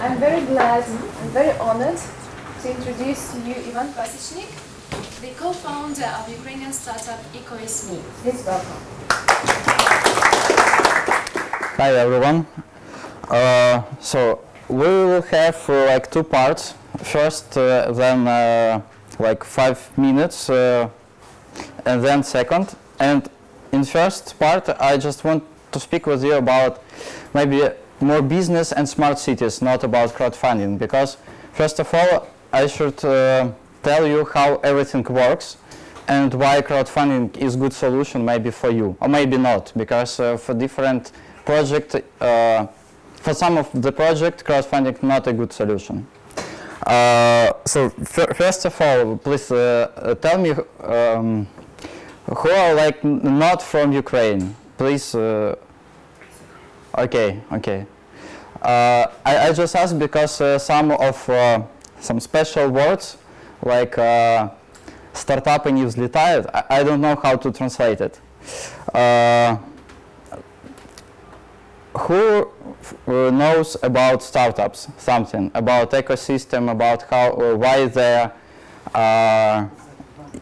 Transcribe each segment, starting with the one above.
I'm very glad and very honored to introduce to you Ivan Pasichnyk, the co-founder of Ukrainian startup Ecoisme. Please welcome. Hi everyone. So we will have like two parts. First, then like 5 minutes, and then second. And in first part, I just want to speak with you about maybe more business and smart cities, not about crowdfunding. Because first of all, I should tell you how everything works and why crowdfunding is a good solution maybe for you, or maybe not, because for different project, for some of the project, crowdfunding not a good solution. So first of all, please tell me who are like not from Ukraine. Please. Okay. I just asked because some special words like startup не взлетает. I don't know how to translate it. Who knows about startups? Something about ecosystem, about how, why they are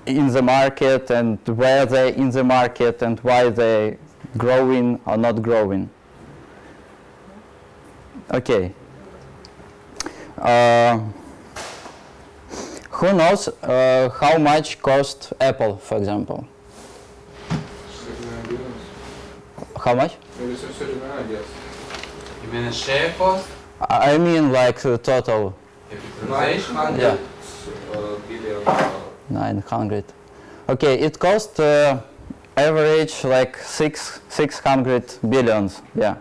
in the market and where they're in the market and why they're growing or not growing? Okay. Who knows how much cost Apple, for example? How much? Maybe 39, I guess. You mean a share cost? I mean like the total. Capitalization? 900 Yeah. billion. 900. Okay, it cost average like 600 billions. Yeah.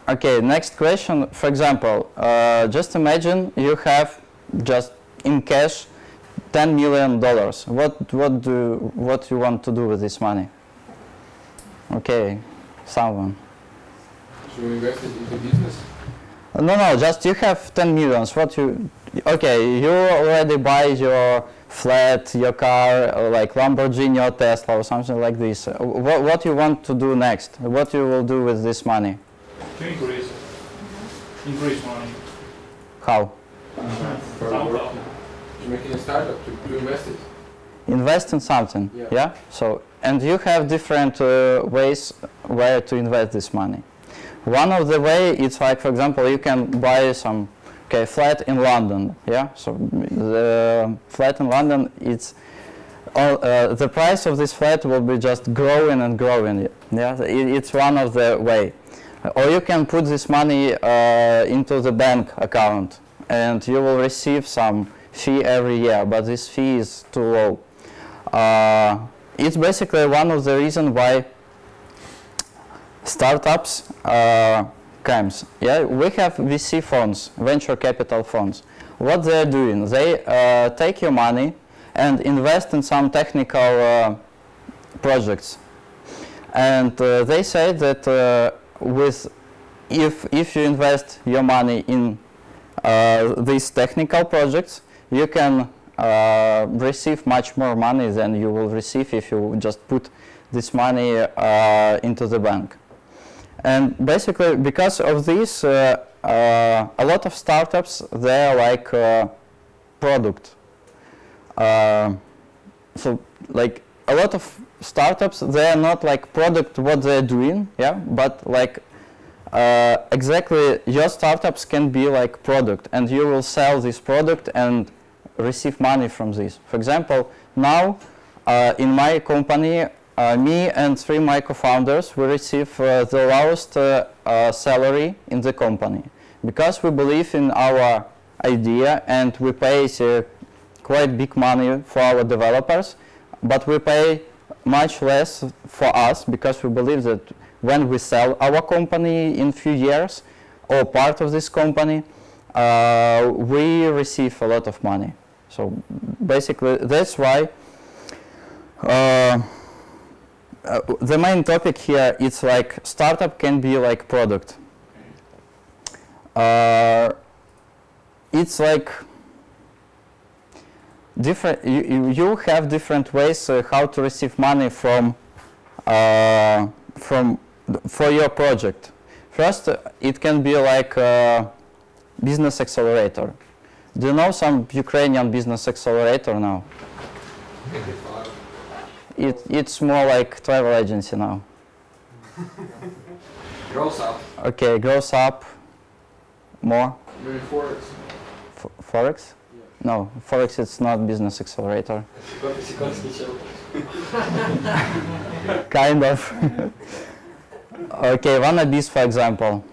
Okay, next question. For example, just imagine you have just in cash $10 million. What you want to do with this money? Okay, someone. Should we invest it into business? No, just you have 10 millions. What you? Okay, you already buy your flat, your car, or like Lamborghini or Tesla or something like this. What you want to do next? What you will do with this money? To increase money. How? To make a startup, to invest it. Invest in something. Yeah. So, and you have different ways where to invest this money. One of the way it's like, for example, you can buy some flat in London. Yeah. So the flat in London, it's the price of this flat will be just growing and growing. Yeah. It's one of the way. Or you can put this money into the bank account, and you will receive some fee every year. But this fee is too low. It's basically one of the reasons why startups comes. Yeah, we have VC funds, venture capital funds. What they're doing, they take your money and invest in some technical projects. And they say that if you invest your money in these technical projects, you can receive much more money than you will receive if you just put this money into the bank. And basically, because of this, a lot of startups, they're like product. So like a lot of startups, they're not like product what they're doing, yeah, but like exactly your startups can be like product, and you will sell this product and receive money from this. For example, now in my company, me and 3 my co-founders, we receive the lowest salary in the company because we believe in our idea and we pay quite big money for our developers, but we pay much less for us because we believe that when we sell our company in a few years or part of this company, we receive a lot of money. So basically that's why the main topic here is like startup can be like product. It's like different. You have different ways how to receive money for your project. First, it can be like a business accelerator. Do you know some Ukrainian business accelerator now? It's more like travel agency now. Grows up. Okay, grows up. More? Maybe Forex. Forex? Yeah. No, Forex is not business accelerator. Kind of. Okay, Wannabes, for example.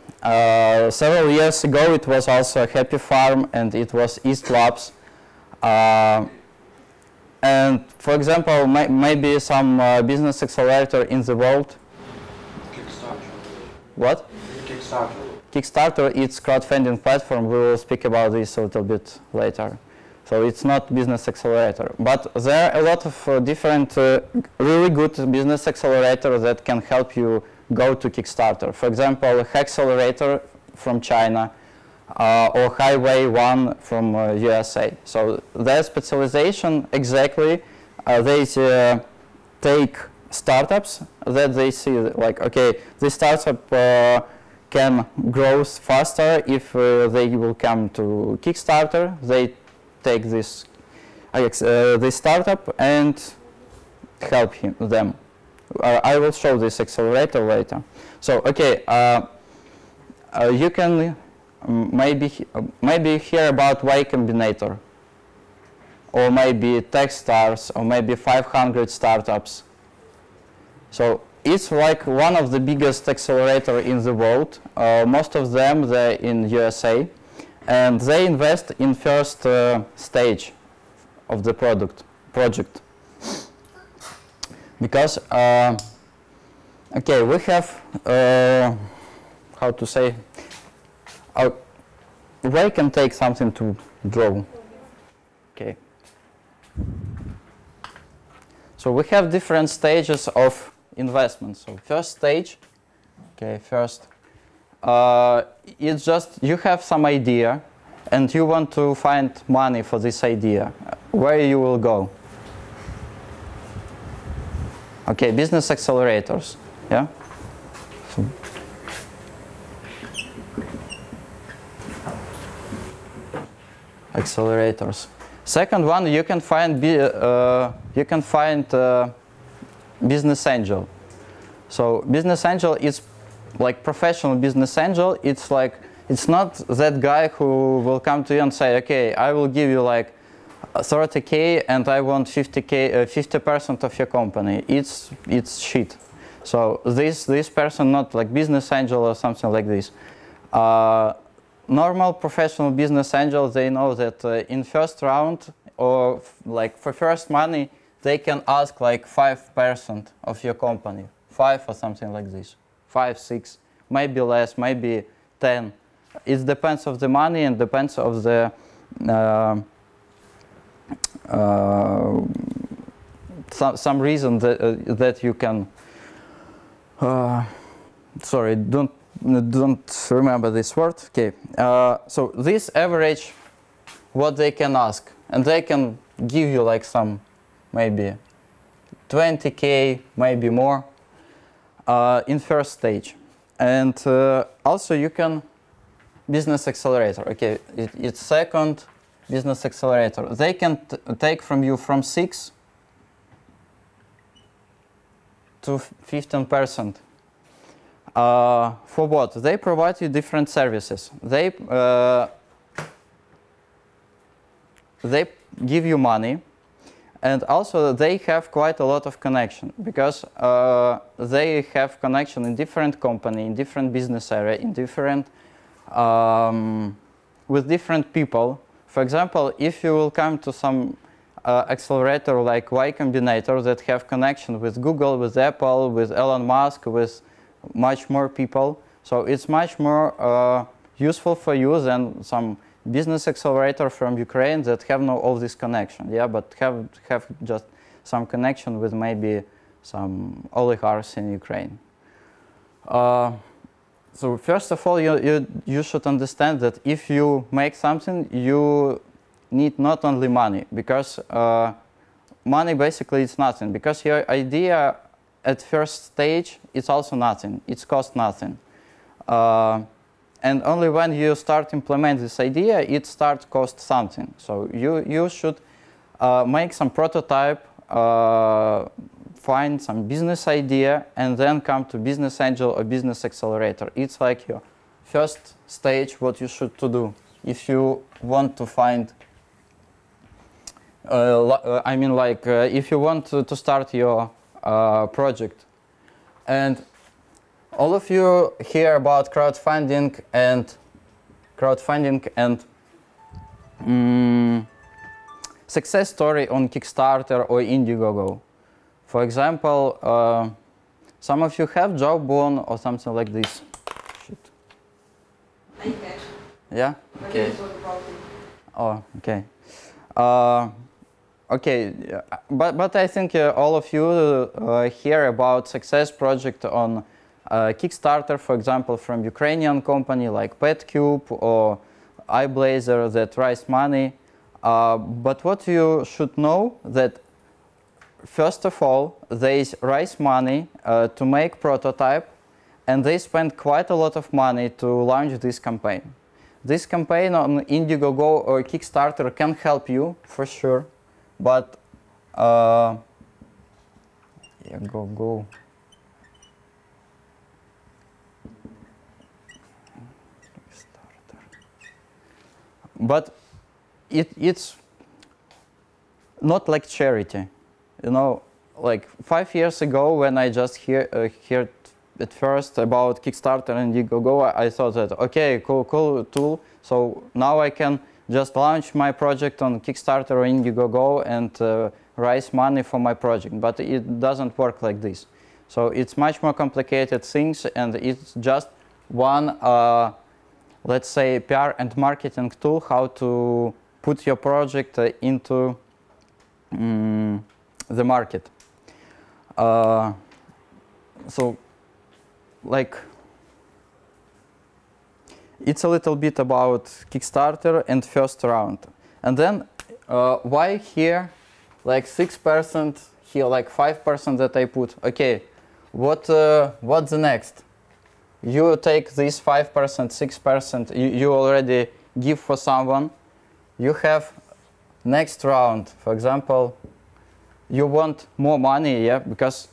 Several years ago it was also a Happy Farm and it was East Labs. And for example, maybe some business accelerator in the world. Kickstarter. What? Kickstarter. Kickstarter, it's crowdfunding platform. We will speak about this a little bit later. So it's not business accelerator. But there are a lot of different really good business accelerators that can help you go to Kickstarter. For example, Hackcelerator from China or Highway 1 from USA. So their specialization exactly, they take startups that they see like, okay, this startup can grow faster if they will come to Kickstarter. They take this startup and help them. I will show this accelerator later. So, okay, you can maybe hear about Y Combinator, or maybe Techstars, or maybe 500 startups. So it's like one of the biggest accelerator in the world. Most of them they're in USA, and they invest in first stage of the project. Because okay, we have how to say, we can take something to draw. Okay. So we have different stages of investment. So first stage, okay, first, it's just you have some idea and you want to find money for this idea. Where you will go? Okay, business accelerators, yeah? So accelerators. Second one, you can find business angel. So business angel is like professional business angel. It's like, it's not that guy who will come to you and say, okay, I will give you like 30K and I want 50% of your company. It's shit. So this person, not like business angel or something like this. Normal professional business angel, they know that in first round or like for first money, they can ask like 5% of your company, 5 or something like this, 5, 6, maybe less, maybe 10. It depends of the money and depends of the some reason that you can. Sorry, don't remember this word. Okay, so this average, what they can ask, and they can give you like some, maybe 20K, maybe more, in first stage, and also you can business accelerator. Okay, it's second business accelerator. They can take from you from 6 to 15%. For what? They provide you different services. They give you money, and also they have quite a lot of connection, because they have connection in different company, in different business area, in different with different people. For example, if you will come to some accelerator like Y Combinator that have connection with Google, with Apple, with Elon Musk, with much more people, so it's much more useful for you than some business accelerator from Ukraine that have no all this connection, yeah, but have just some connection with maybe some oligarchs in Ukraine. So first of all, you should understand that if you make something, you need not only money, because money basically is nothing, because your idea at first stage it's also nothing, it's cost nothing. And only when you start implement this idea, it starts cost something. So you should make some prototype, find some business idea, and then come to business angel or business accelerator. It's like your first stage what you should to do if you want to find if you want to start your project. And all of you hear about crowdfunding and success story on Kickstarter or Indiegogo. For example, some of you have Jawbone or something like this. Shit. I have. Yeah? Okay. Oh, okay. Okay, but I think all of you hear about success project on Kickstarter, for example, from Ukrainian company like PetCube or iBlazer that raised money. But what you should know that first of all, they raise money to make prototype, and they spend quite a lot of money to launch this campaign. This campaign on Indiegogo or Kickstarter can help you for sure, but yeah, go. But it's not like charity, you know. Like 5 years ago, when I just heard at first about Kickstarter and Indiegogo, I thought that okay, cool tool. So now I can just launch my project on Kickstarter or Indiegogo and raise money for my project. But it doesn't work like this. So it's much more complicated things, and it's just one, let's say, PR and marketing tool how to put your project into the market. So, like, it's a little bit about Kickstarter and first round. And then why here, like 6%, here like 5% that I put. Okay, what's the next? You take this 5%, 6%, you already give for someone. You have next round, for example, you want more money, yeah, because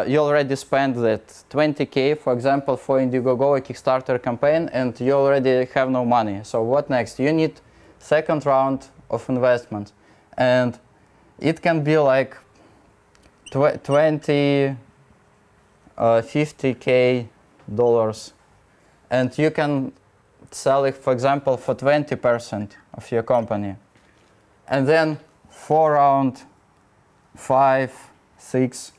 you already spent that 20K, for example, for Indiegogo, a Kickstarter campaign, and you already have no money. So what next? You need second round of investment. And it can be like 20, 50K dollars. And you can sell it, for example, for 20% of your company. And then 4 round, 5, 6.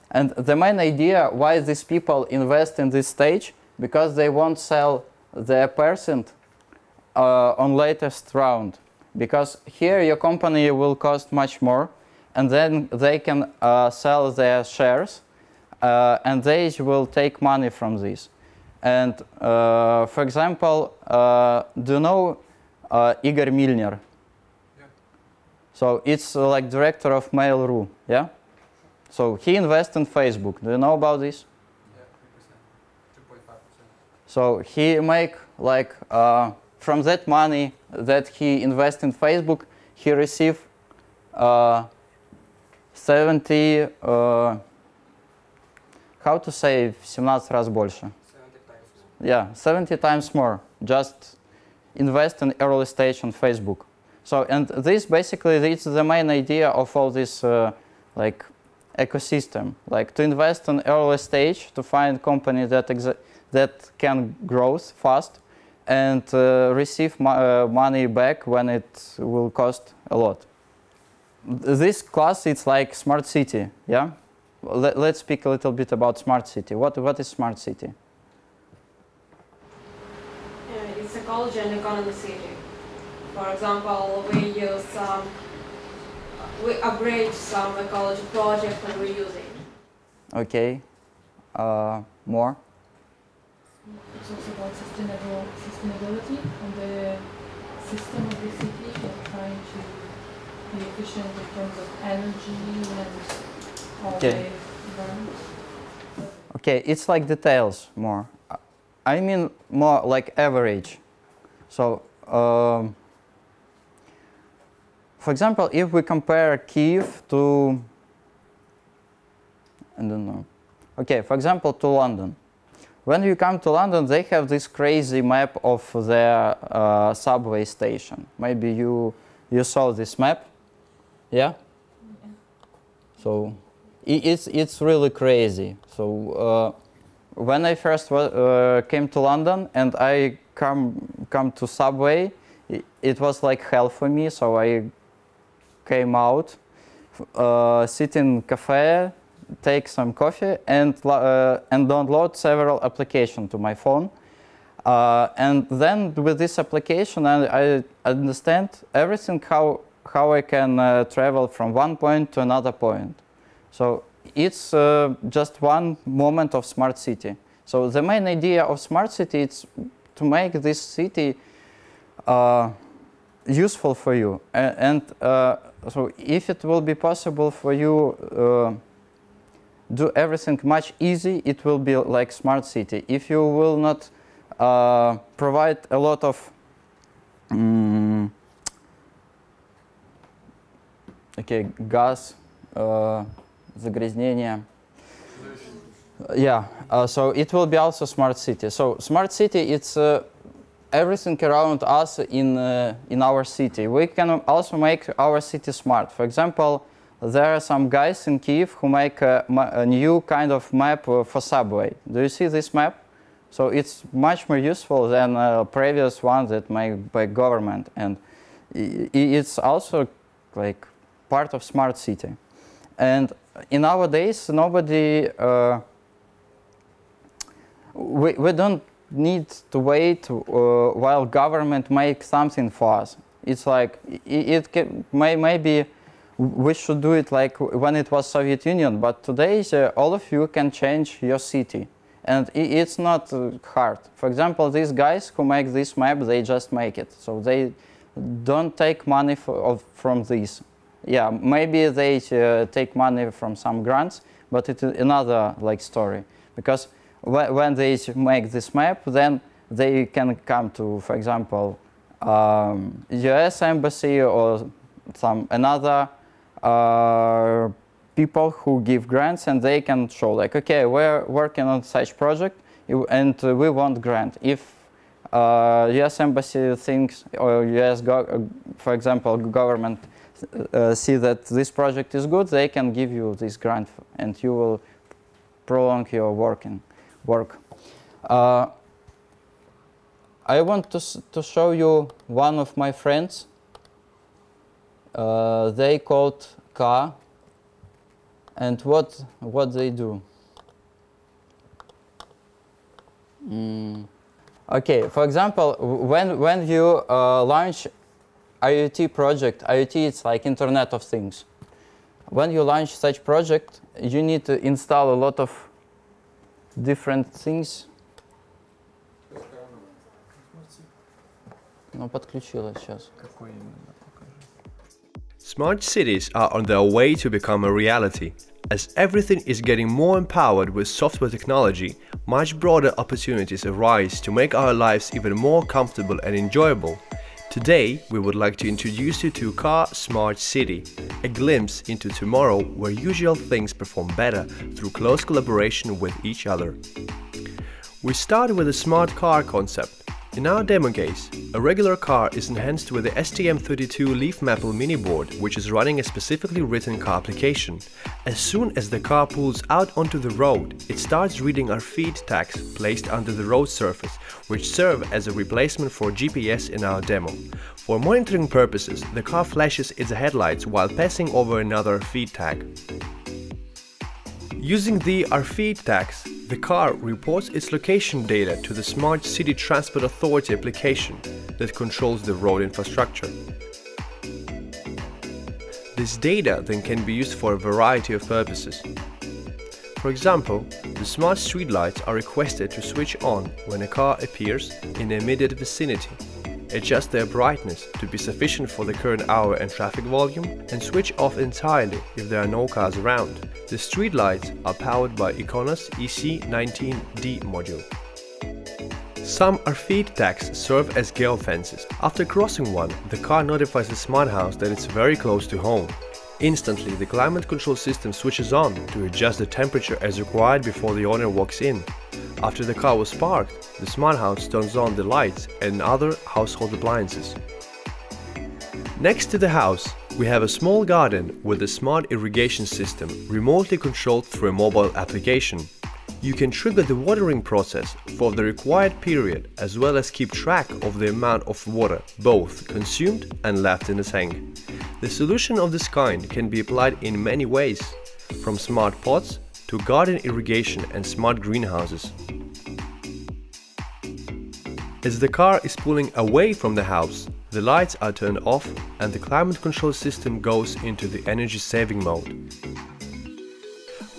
And the main idea why these people invest in this stage, because they won't sell their percent on latest round. Because here your company will cost much more, and then they can sell their shares, and they will take money from this. And for example, do you know Igor Milner? Yeah. So it's like director of Mail.ru, yeah? So he invests in Facebook. Do you know about this? Yeah, 3%, 2.5%. So he make like from that money that he invests in Facebook, he receive 70. How to say 17 раз больше? 70 times more. Yeah, 70 times more. Just invest in early stage on Facebook. So and this basically it's the main idea of all this like ecosystem, like to invest in early stage to find company that can grow fast and receive money back when it will cost a lot. This class it's like smart city, yeah. Let's speak a little bit about smart city. What is smart city? It's ecology and economy city. For example, we upgrade some ecology project and we use it. Okay. More? It's also about sustainability and the system of the city and trying to be efficient in terms of energy and all Okay. the environment. Okay, it's like details more. I mean more like average. So, for example, if we compare Kyiv to, I don't know, okay, for example, to London. When you come to London, they have this crazy map of their subway station. Maybe you saw this map, yeah? So it's really crazy. So when I first came to London and I come to subway, it was like hell for me. So I came out, sit in cafe, take some coffee, and download several applications to my phone. And then with this application, I understand everything how I can travel from one point to another point. So it's just one moment of smart city. So the main idea of smart city is to make this city useful for you. And so if it will be possible for you do everything much easy, it will be like smart city. If you will not provide a lot of gas, загрязнение. Yeah, so it will be also smart city. So smart city, it's everything around us in our city. We can also make our city smart. For example, there are some guys in Kyiv who make a new kind of map for subway. Do you see this map? So it's much more useful than previous ones that made by government, and it's also like part of smart city. And in nowadays, nobody we don't need to wait while government makes something for us. It's like maybe we should do it like when it was Soviet Union, but today all of you can change your city, and it's not hard. For example, these guys who make this map, they just make it, so they don't take money from this. Yeah, maybe they take money from some grants, but it's another like story, because when they make this map, then they can come to, for example, US embassy or some another people who give grants, and they can show like, okay, we're working on such project and we want grant. If US embassy thinks, or US, for example, government see that this project is good, they can give you this grant and you will prolong your work. I want to show you one of my friends. They called Car, and what they do. Okay, for example, when you launch IoT project, IoT it's like Internet of Things. When you launch such project, you need to install a lot of different things. Ну, подключила сейчас. Smart cities are on their way to become a reality. As everything is getting more empowered with software technology, much broader opportunities arise to make our lives even more comfortable and enjoyable. Today, we would like to introduce you to Car Smart City, a glimpse into tomorrow where usual things perform better through close collaboration with each other. We start with a smart car concept. In our demo case, a regular car is enhanced with the STM32 Leaf Maple mini board, which is running a specifically written car application. As soon as the car pulls out onto the road, it starts reading our feed tags placed under the road surface, which serve as a replacement for GPS in our demo. For monitoring purposes, the car flashes its headlights while passing over another feed tag. Using the RFID tags, the car reports its location data to the Smart City Transport Authority application that controls the road infrastructure. This data then can be used for a variety of purposes. For example, the smart streetlights are requested to switch on when a car appears in the immediate vicinity, adjust their brightness to be sufficient for the current hour and traffic volume, and switch off entirely if there are no cars around. The streetlights are powered by Ecoisme EC19D module. Some RFID tags serve as geofences. After crossing one, the car notifies the smart house that it's very close to home. Instantly, the climate control system switches on to adjust the temperature as required before the owner walks in. After the car was parked, the smart house turns on the lights and other household appliances. Next to the house, we have a small garden with a smart irrigation system remotely controlled through a mobile application. You can trigger the watering process for the required period as well as keep track of the amount of water both consumed and left in the tank. The solution of this kind can be applied in many ways, from smart pots to garden irrigation and smart greenhouses. As the car is pulling away from the house, the lights are turned off and the climate control system goes into the energy saving mode.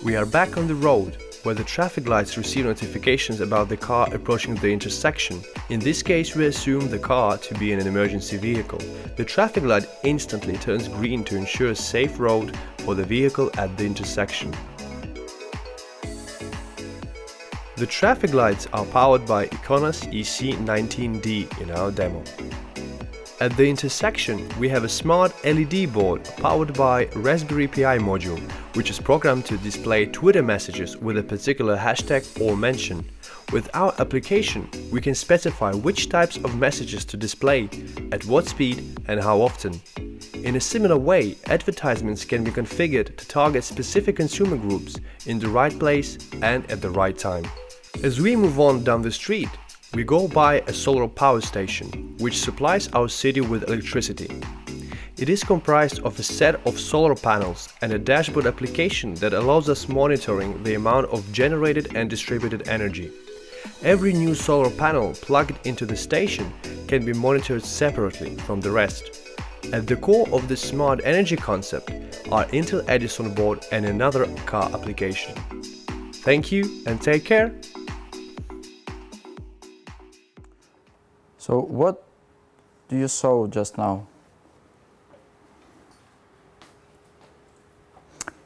We are back on the road, where the traffic lights receive notifications about the car approaching the intersection. In this case, we assume the car to be an emergency vehicle. The traffic light instantly turns green to ensure a safe road for the vehicle at the intersection. The traffic lights are powered by Ecoisme EC19D in our demo. At the intersection, we have a smart LED board powered by Raspberry Pi module, which is programmed to display Twitter messages with a particular hashtag or mention. With our application, we can specify which types of messages to display, at what speed and how often. In a similar way, advertisements can be configured to target specific consumer groups in the right place and at the right time. As we move on down the street, we go by a solar power station, which supplies our city with electricity. It is comprised of a set of solar panels and a dashboard application that allows us monitoring the amount of generated and distributed energy. Every new solar panel plugged into the station can be monitored separately from the rest. At the core of this smart energy concept are Intel Edison board and another car application. Thank you and take care! So what do you saw just now?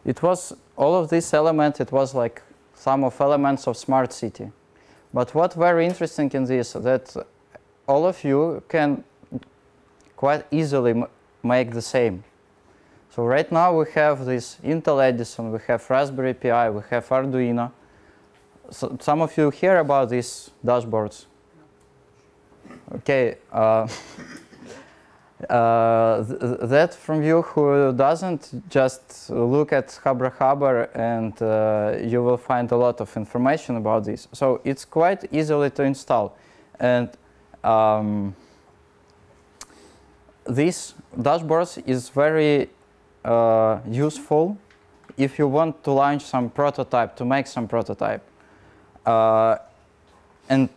It was all of these elements, it was like some of elements of smart city. But what very interesting in this, that all of you can quite easily make the same. So right now we have this Intel Edison, we have Raspberry Pi, we have Arduino. So some of you hear about these dashboards. Okay, that from you who doesn't, just look at Habra and you will find a lot of information about this. So it's quite easily to install. And this dashboard is very useful if you want to launch some prototype, to make some prototype. And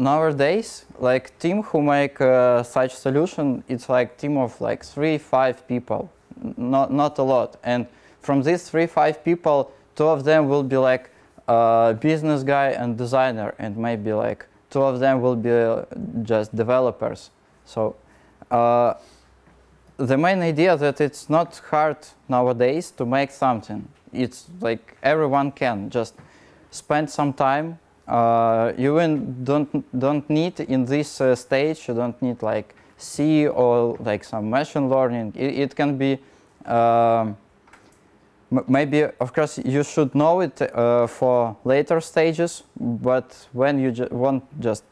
nowadays, like team who make such solution, it's like team of like 3-5 people, not a lot. And from these 3-5 people, 2 of them will be like business guy and designer, and maybe like 2 of them will be just developers. So the main idea that it's not hard nowadays to make something. It's like everyone can just spend some time. You don't need in this stage, you don't need like C or like some machine learning. It can be, maybe of course you should know it for later stages, but when you want just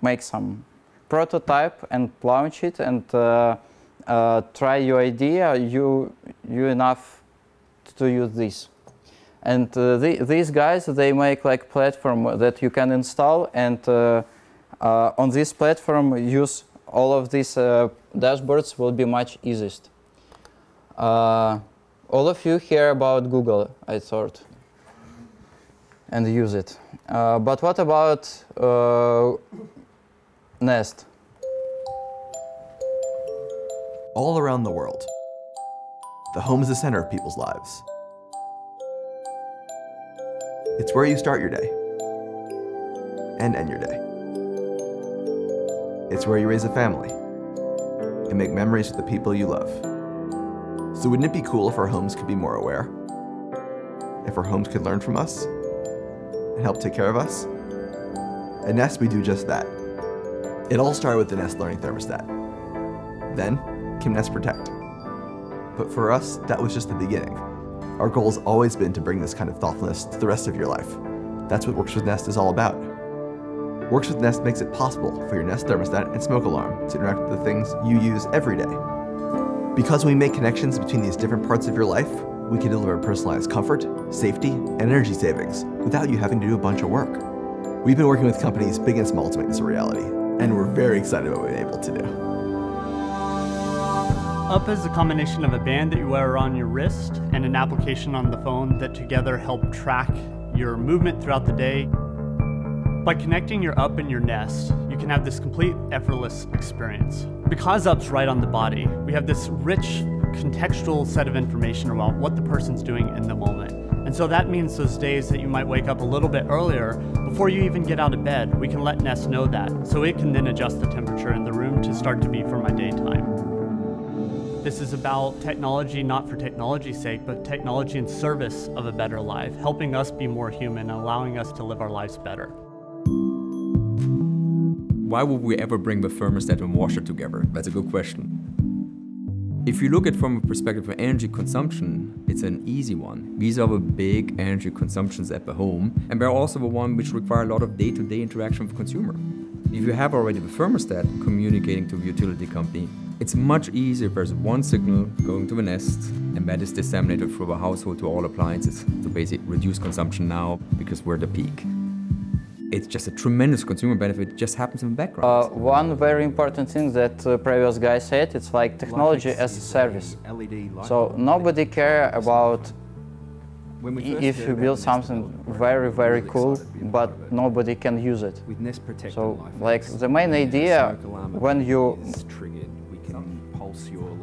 make some prototype and launch it and try your idea, you enough to use this. And these guys, they make like platform that you can install, and on this platform use all of these dashboards will be much easiest. All of you hear about Google, I thought, and use it. But what about Nest? All around the world, the home is the center of people's lives. It's where you start your day and end your day. It's where you raise a family and make memories with the people you love. So wouldn't it be cool if our homes could be more aware? If our homes could learn from us and help take care of us? At Nest, we do just that. It all started with the Nest Learning Thermostat. Then came Nest Protect. But for us, that was just the beginning. Our goal has always been to bring this kind of thoughtfulness to the rest of your life. That's what Works with Nest is all about. Works with Nest makes it possible for your Nest thermostat and smoke alarm to interact with the things you use every day. Because we make connections between these different parts of your life, we can deliver personalized comfort, safety, and energy savings without you having to do a bunch of work. We've been working with companies big and small to make this a reality, and we're very excited about what we've been able to do. Up is a combination of a band that you wear around your wrist and an application on the phone that together help track your movement throughout the day. By connecting your Up and your Nest, you can have this complete effortless experience. Because Up's right on the body, we have this rich contextual set of information about what the person's doing in the moment. And so that means those days that you might wake up a little bit earlier, before you even get out of bed, we can let Nest know that, so it can then adjust the temperature in the room to start to be for my daytime. This is about technology, not for technology's sake, but technology in service of a better life, helping us be more human and allowing us to live our lives better. Why would we ever bring the thermostat and washer together? That's a good question. If you look at it from a perspective of energy consumption, it's an easy one. These are the big energy consumptions at the home, and they're also the one which require a lot of day-to-day interaction with the consumer. If you have already the thermostat communicating to the utility company, it's much easier if there's one signal going to the Nest, and that is disseminated through the household to all appliances to basically reduce consumption now because we're at the peak. It's just a tremendous consumer benefit, it just happens in the background. One very important thing that previous guy said, it's like technology as a service. So nobody care about if you build something very, very cool, but nobody can use it. So like the main idea when you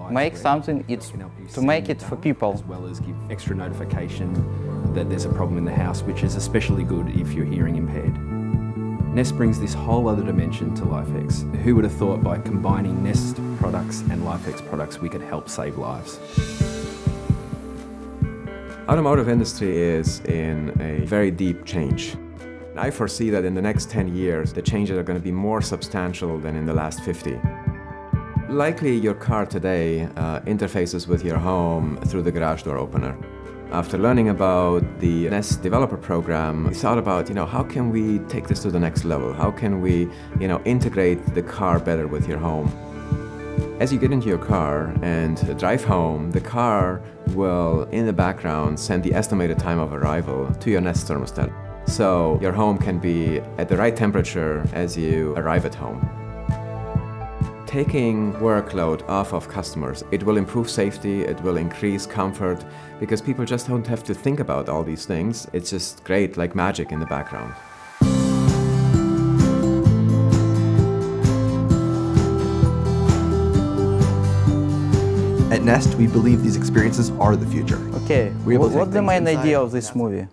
make something, it's to make it for people. As well as give extra notification that there's a problem in the house, which is especially good if you're hearing impaired. Nest brings this whole other dimension to LifeX. Who would have thought by combining Nest products and LifeX products we could help save lives? Automotive industry is in a very deep change. I foresee that in the next 10 years, the changes are going to be more substantial than in the last 50. Likely your car today interfaces with your home through the garage door opener. After learning about the Nest developer program, we thought about, how can we take this to the next level? How can we, integrate the car better with your home? As you get into your car and drive home, the car will, in the background, send the estimated time of arrival to your Nest thermostat. So your home can be at the right temperature as you arrive at home. Taking workload off of customers, it will improve safety, it will increase comfort, because people just don't have to think about all these things. It's just great, like magic in the background. At Nest, we believe these experiences are the future. Okay, what's the main idea of this movie?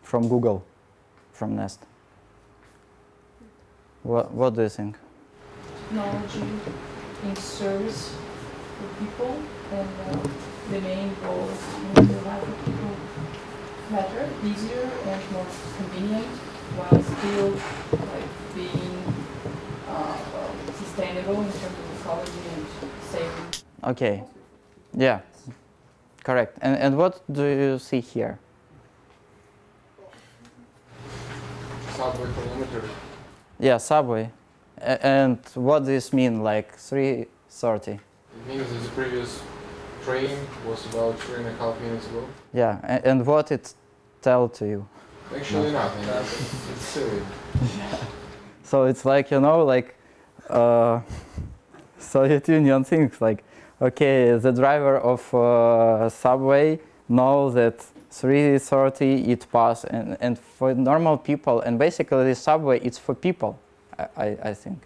From Google, from Nest. What do you think? Technology in service for people, and the main goal is to make the life of people better, easier, and more convenient, while still being sustainable in terms of ecology and saving. Okay, yeah, correct. And what do you see here? Subway kilometer. Yeah, subway. And what does this mean, like 3:30? It means that the previous train was about 3.5 minutes ago. Yeah, and what it tell to you? Actually nothing, it's silly. So it's like, Soviet Union thinks like, okay, the driver of subway knows that 3:30 it pass, and for normal people, and basically the subway it's for people. I think,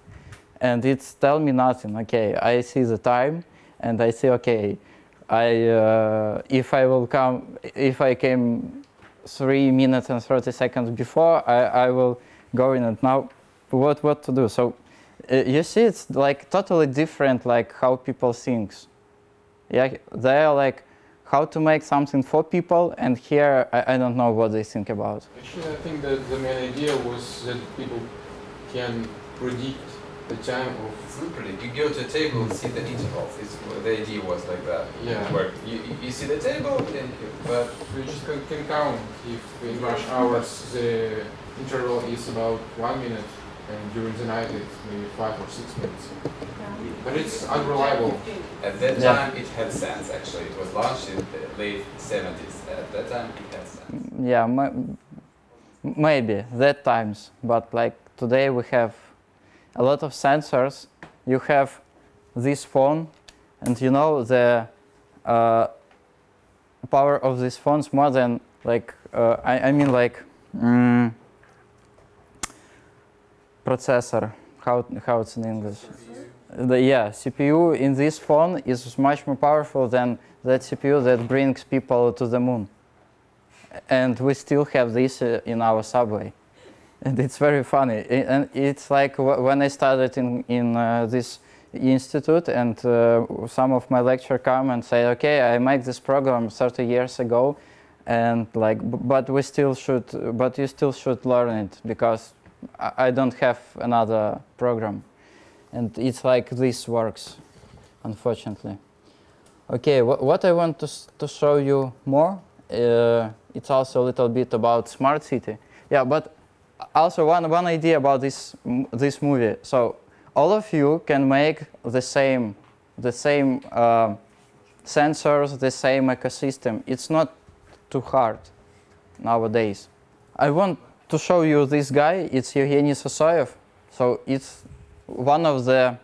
and it's tell me nothing. Okay, I see the time, and I say, okay, if I came 3 minutes and 30 seconds before, I will go in. And now, what to do? So, you see, it's like totally different, like how people think. Yeah, they are like how to make something for people, and here I don't know what they think about. Actually, I think that the main idea was that people can predict the time of... It's not predict. You go to a table and see the intervals. The idea was like that. Yeah. Where you see the table, but you just can count if in rush hours the interval is about 1 minute, and during the night it's maybe 5 or 6 minutes. But it's unreliable. At that time it had sense actually. It was launched in the late 70s. At that time it had sense. Yeah, maybe that times, but like today we have a lot of sensors. You have this phone, and you know the power of this phone is more than like I mean like processor. How it's in English? Yeah, CPU in this phone is much more powerful than that CPU that brings people to the moon. And we still have this in our subway. And it's very funny. And it's like when I started in this institute, and some of my lecturers come and say, okay, I made this program 30 years ago, and like, but you still should learn it, because I don't have another program. And it's like this works, unfortunately. Okay, what I want to show you more, it's also a little bit about smart city. Yeah, but also one idea about this movie. So all of you can make the same sensors, the same ecosystem. It's not too hard nowadays. I want to show you this guy. It's Evgeny Sosoyev. So it's one of the...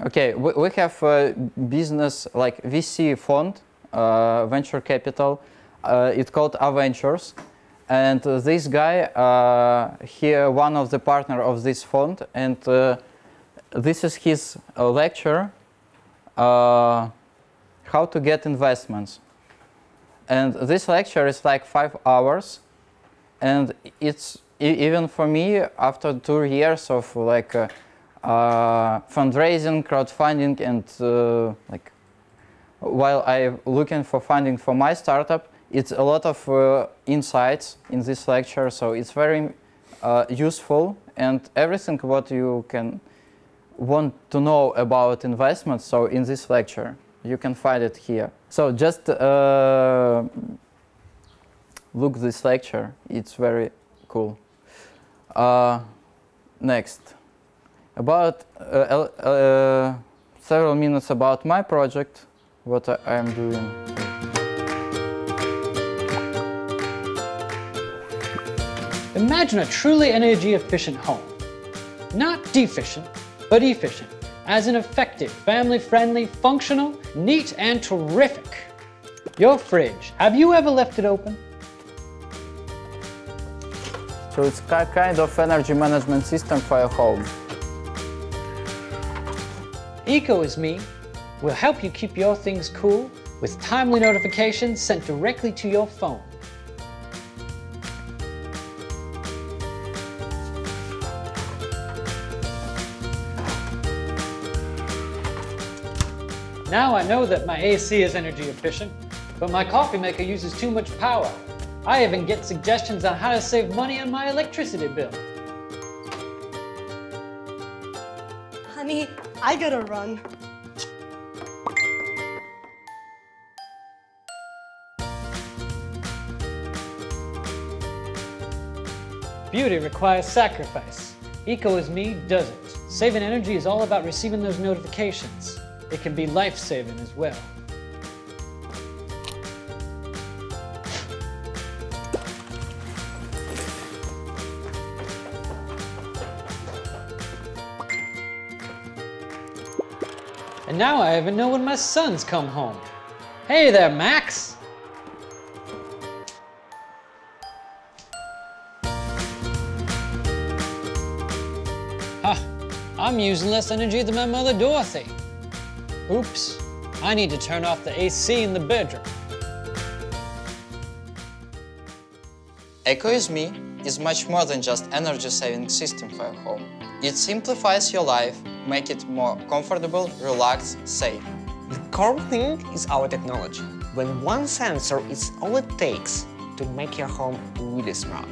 Okay, we have a business like VC fund, venture capital. It's called Aventures, and this guy here, one of the partner of this fund, and this is his lecture, how to get investments. And this lecture is like 5 hours, and it's even for me after 2 years of like fundraising, crowdfunding, and like while I'm looking for funding for my startup, it's a lot of insights in this lecture, so it's very useful, and everything what you can want to know about investments, so in this lecture you can find it here. So just look this lecture, it's very cool. Next, about several minutes about my project, what I am doing. Imagine a truly energy-efficient home. Not deficient, but efficient, as in effective, family-friendly, functional, neat, and terrific. Your fridge, have you ever left it open? So it's kind of energy management system for your home. Ecoisme will help you keep your things cool with timely notifications sent directly to your phone. Now I know that my AC is energy efficient, but my coffee maker uses too much power. I even get suggestions on how to save money on my electricity bill. Honey, I gotta run. Beauty requires sacrifice. Ecoisme doesn't. Saving energy is all about receiving those notifications. It can be life-saving as well. And now I even know when my sons come home. Hey there, Max! I'm using less energy than my mother, Dorothy. Oops, I need to turn off the AC in the bedroom. Ecoisme is much more than just energy-saving system for your home. It simplifies your life, make it more comfortable, relaxed, safe. The core thing is our technology. When one sensor is all it takes to make your home really smart.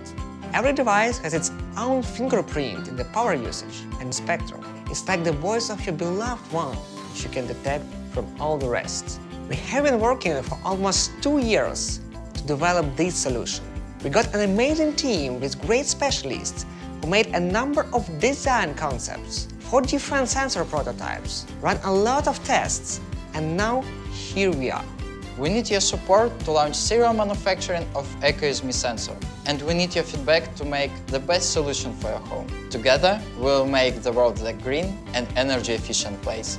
Every device has its own fingerprint in the power usage and spectrum. It's like the voice of your beloved one, which you can detect from all the rest. We have been working for almost 2 years to develop this solution. We got an amazing team with great specialists who made a number of design concepts, 4 different sensor prototypes, ran a lot of tests, and now here we are. We need your support to launch serial manufacturing of Ecoisme sensor, and we need your feedback to make the best solution for your home. Together, we'll make the world a green and energy-efficient place.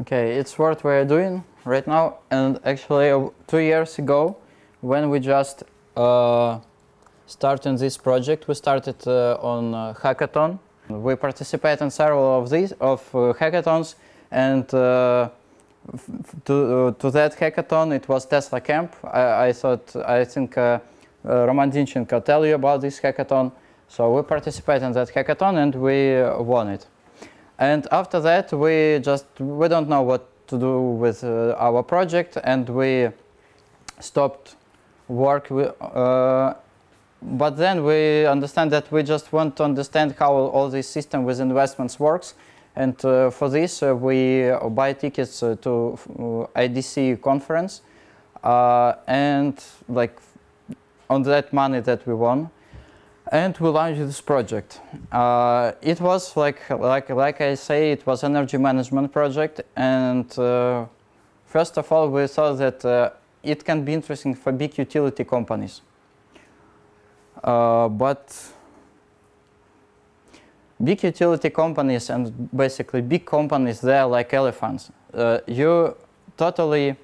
Okay, it's what we're doing right now, and actually 2 years ago, when we just started this project, we started on hackathon. We participate in several of these hackathons, and to that hackathon, it was Tesla Camp. I think Roman Dinchenko tell you about this hackathon. So we participated in that hackathon and we won it. And after that, we don't know what to do with our project, and we stopped work. But then we understand that we just want to understand how all this system with investments works. And for this, we buy tickets to IDC conference, and like on that money that we won, and we launched this project. It was like I say, it was energy management project, and first of all, we thought that it can be interesting for big utility companies, but big utility companies and basically big companies, they're like elephants. You totally,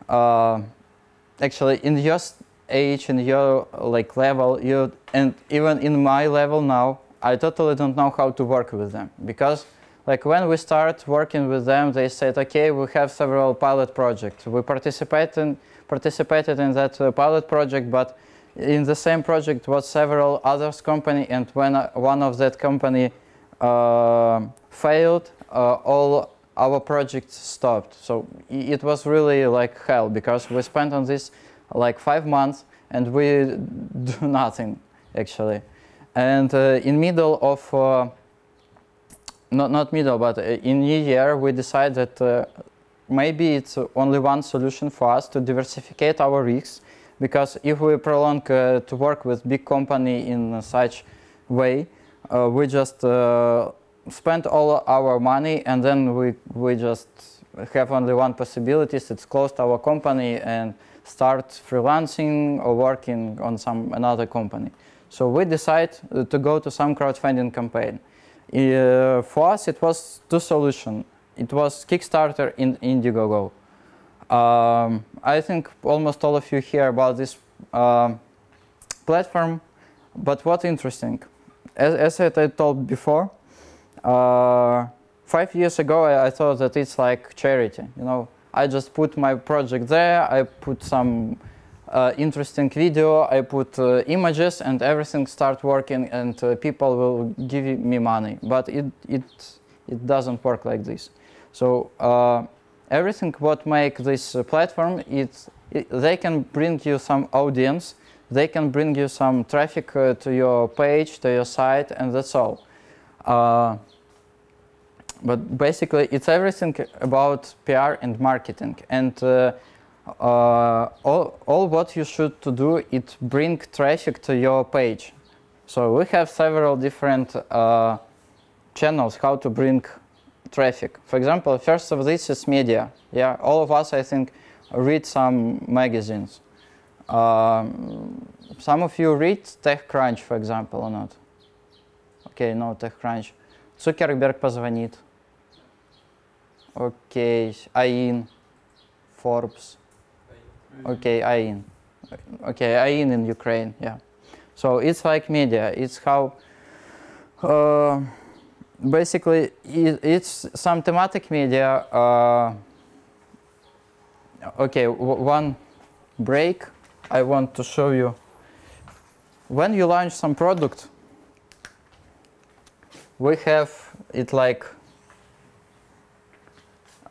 actually in your age, in your like level, and even in my level now, I totally don't know how to work with them. Because like when we start working with them, they said, okay, we have several pilot projects. We participated in that pilot project, but in the same project was several others company, and when one of that company failed, all our projects stopped. So it was really like hell, because we spent on this like 5 months and we do nothing actually. And in middle of not middle, but in New Year, we decided that maybe it's only one solution for us to diversify our risks. Because if we prolong to work with big company in such way, we just spend all our money, and then we just have only one possibility: it's close our company and start freelancing or working on another company. So we decide to go to some crowdfunding campaign. For us, it was 2 solutions. It was Kickstarter and Indiegogo. I think almost all of you hear about this platform, but what's interesting, as I told before, 5 years ago I thought that it's like charity. You know, I just put my project there, I put some interesting video, I put images, and everything start working, and people will give me money. But it doesn't work like this. So everything what make this platform, they can bring you some audience, they can bring you some traffic to your page, to your site, and that's all. But basically, it's everything about PR and marketing. And all what you should to do is bring traffic to your page. So we have several different channels how to bring traffic. For example, first of this is media. Yeah, all of us, I think, read some magazines. Some of you read TechCrunch, for example, or not? Okay, no TechCrunch. Zuckerberg позвонит. Okay, AIN, Forbes. Okay, AIN. Okay, AIN in Ukraine, yeah. So it's like media. It's how basically it's some thematic media. Okay, one break. I want to show you. When you launch some product, we have it like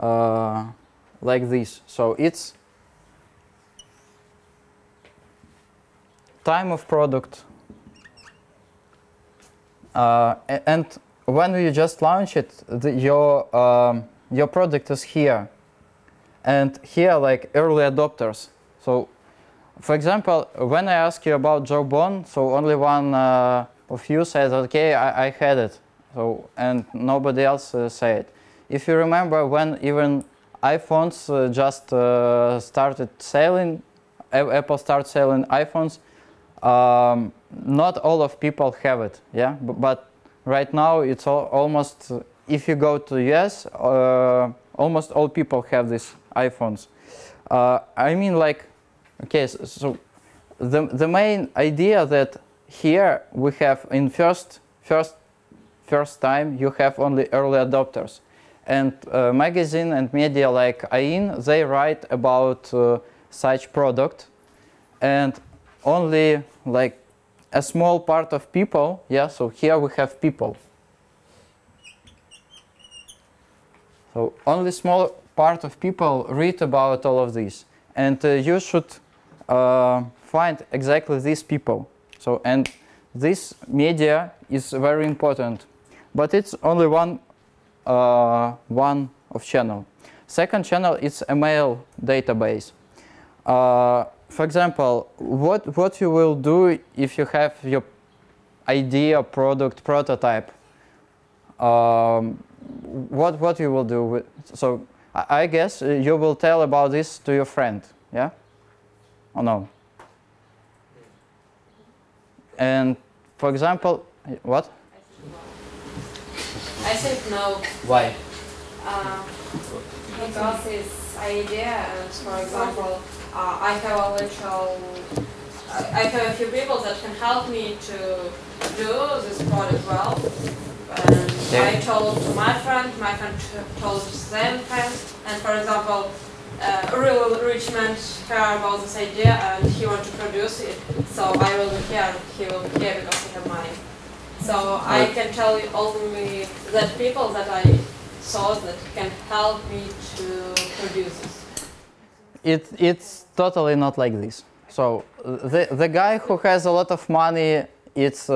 like this. So it's time of product, and when you just launch it, your product is here, and here like early adopters. So, for example, when I ask you about Jawbone, so only one of you says, "Okay, I had it," so and nobody else said it. If you remember, when even iPhones just started selling, Apple started selling iPhones. Not all of people have it, yeah. But right now it's almost. If you go to US, almost all people have these iPhones. I mean, like, okay, so the main idea that here we have in first time you have only early adopters, and magazine and media like AIN, they write about such product, and only like a small part of people, yeah, so here we have people. So only small part of people read about all of this, and you should find exactly these people. So, and this media is very important, but it's only one of channel. Second channel is a mail database. For example, what you will do if you have your idea, product, prototype? What you will do with? So I guess you will tell about this to your friend, yeah, or no? And for example, what? I think no. Why? Because it's idea, and for example, I have a few people that can help me to do this product well. And yeah. I told my friend told them friend, and for example, a real rich man care about this idea and he want to produce it, so I will be here, he will be here because he have money. So I can tell you only that people that I saw that can help me to produce this. It's totally not like this. So the guy who has a lot of money, it's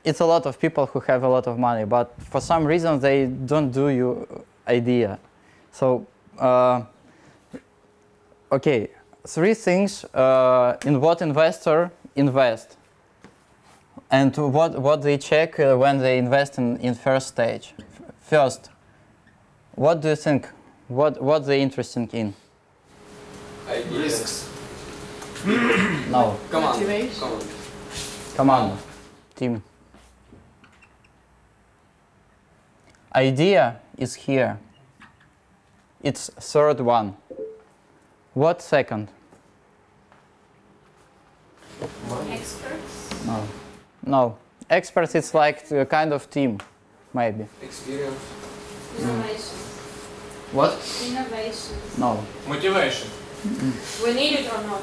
it's a lot of people who have a lot of money, but for some reason they don't do your idea. So okay, three things in what investor invest, and what they check when they invest in first stage. First, what do you think? What they interested in? Risks. No. Come on, team. Idea is here. It's third one. What second? Experts? No. No. Experts, it's like a kind of team, maybe. Experience. Innovation. What? Innovation. No. Motivation. We need it or not?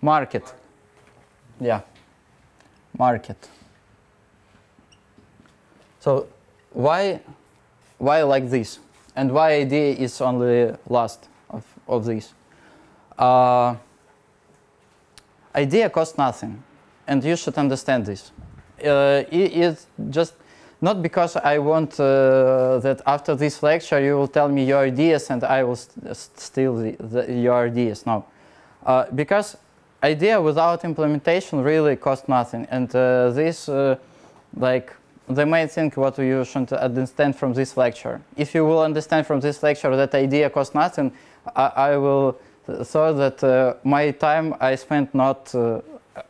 Market. Yeah. Market. So why like this? And why idea is only last of this? Idea costs nothing, and you should understand this. It's just not because I want that after this lecture you will tell me your ideas and I will steal your ideas. No, because idea without implementation really costs nothing, and this like the main thing what you should understand from this lecture. If you will understand from this lecture that idea costs nothing, I will thought that my time I spent not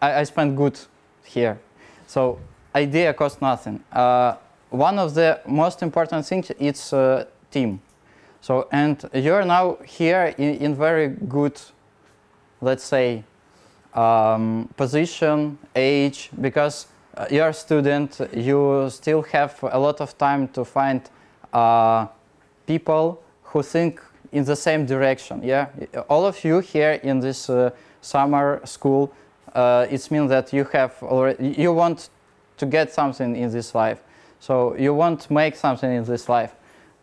I spent good here. So idea costs nothing. One of the most important things is team. So and you're now here in very good, let's say, position, age, because you're a student, you still have a lot of time to find people who think in the same direction. Yeah, all of you here in this summer school, it means that you have already, you want to get something in this life. So you want to make something in this life.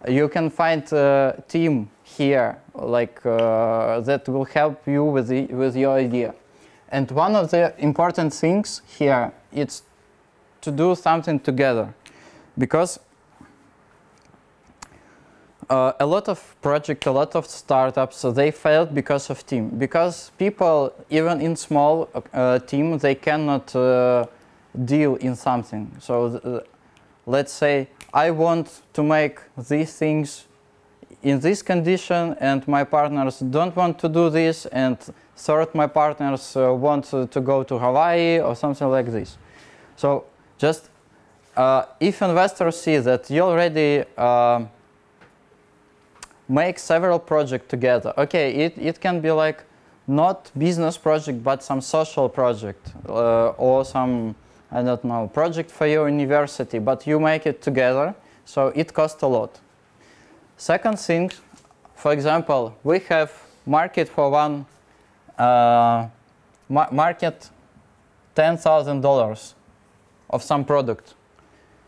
You can find a team here, like that will help you with your idea. And one of the important things here is to do something together, because a lot of projects, a lot of startups, so they failed because of team. Because people, even in small team, they cannot deal in something. So let's say I want to make these things in this condition, and my partners don't want to do this, and third, my partners want to go to Hawaii or something like this. So just if investors see that you already make several projects together, okay, it can be like not business project, but some social project or some, I don't know, project for your university, but you make it together, so it costs a lot. Second thing, for example, we have market for one market $10,000 of some product,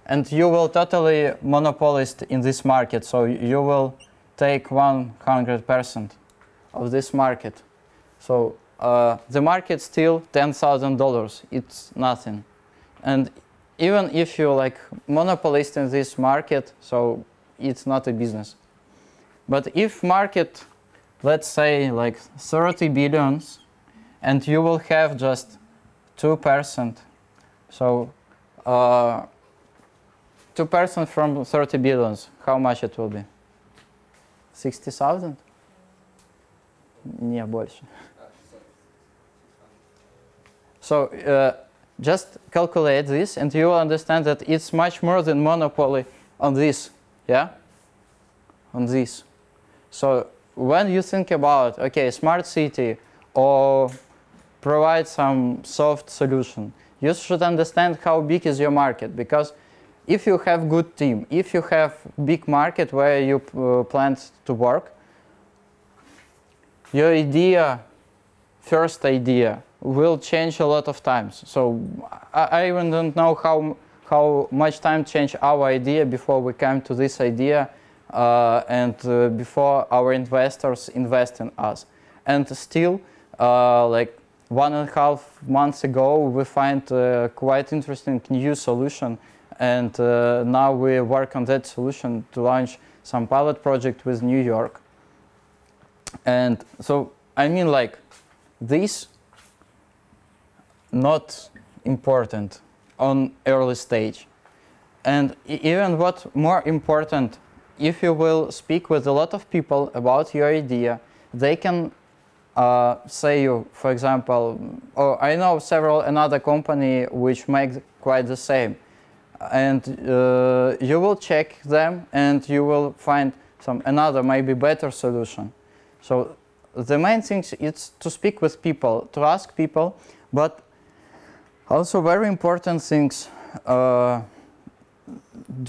and you will totally monopolist in this market, so you will take 100% of this market. So the market still $10,000, it's nothing. And even if you like monopolist in this market, so it's not a business. But if market, let's say like 30 billions, and you will have just 2%, so 2% from 30 billions, how much it will be? 60,000? Не, больше. So just calculate this, and you will understand that it's much more than monopoly on this, yeah? On this. So when you think about, okay, smart city or provide some soft solution, you should understand how big is your market, because if you have good team, if you have big market where you plan to work, your idea, first idea, will change a lot of times. So I even don't know how much time changed our idea before we came to this idea and before our investors invest in us. And still, like 1.5 months ago, we find quite interesting new solution. And now we work on that solution to launch some pilot project with New York. And so, I mean, like, this not important on early stage. And even what more important, if you will speak with a lot of people about your idea, they can say you, for example, oh, I know another company which makes quite the same. And you will check them, and you will find another maybe better solution. So the main thing is to speak with people, to ask people, but also very important things, do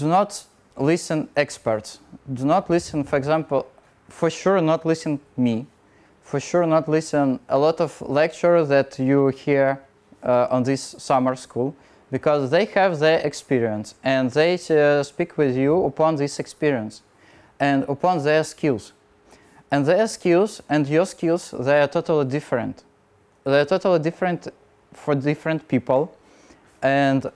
not listen experts. Do not listen, for example, for sure not listen me, for sure not listen a lot of lectures that you hear on this summer school, because they have their experience, and they speak with you upon this experience and upon their skills. And their skills and your skills, they are totally different. They are totally different for different people, and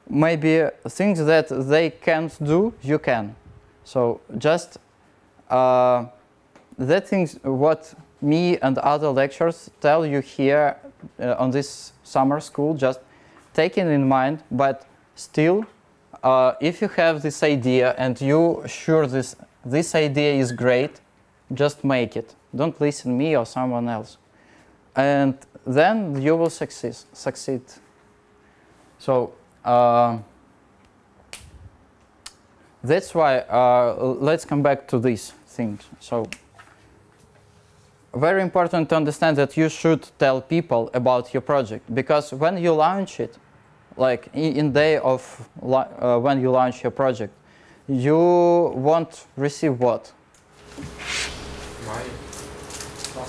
maybe things that they can't do, you can. So just the things what me and other lecturers tell you here on this summer school, just take it in mind, but still, if you have this idea and you sure this idea is great, just make it. Don't listen to me or someone else. And then you will succeed. So that's why, let's come back to these things. So very important to understand that you should tell people about your project, because when you launch it, like in day of when you launch your project, you won't receive what?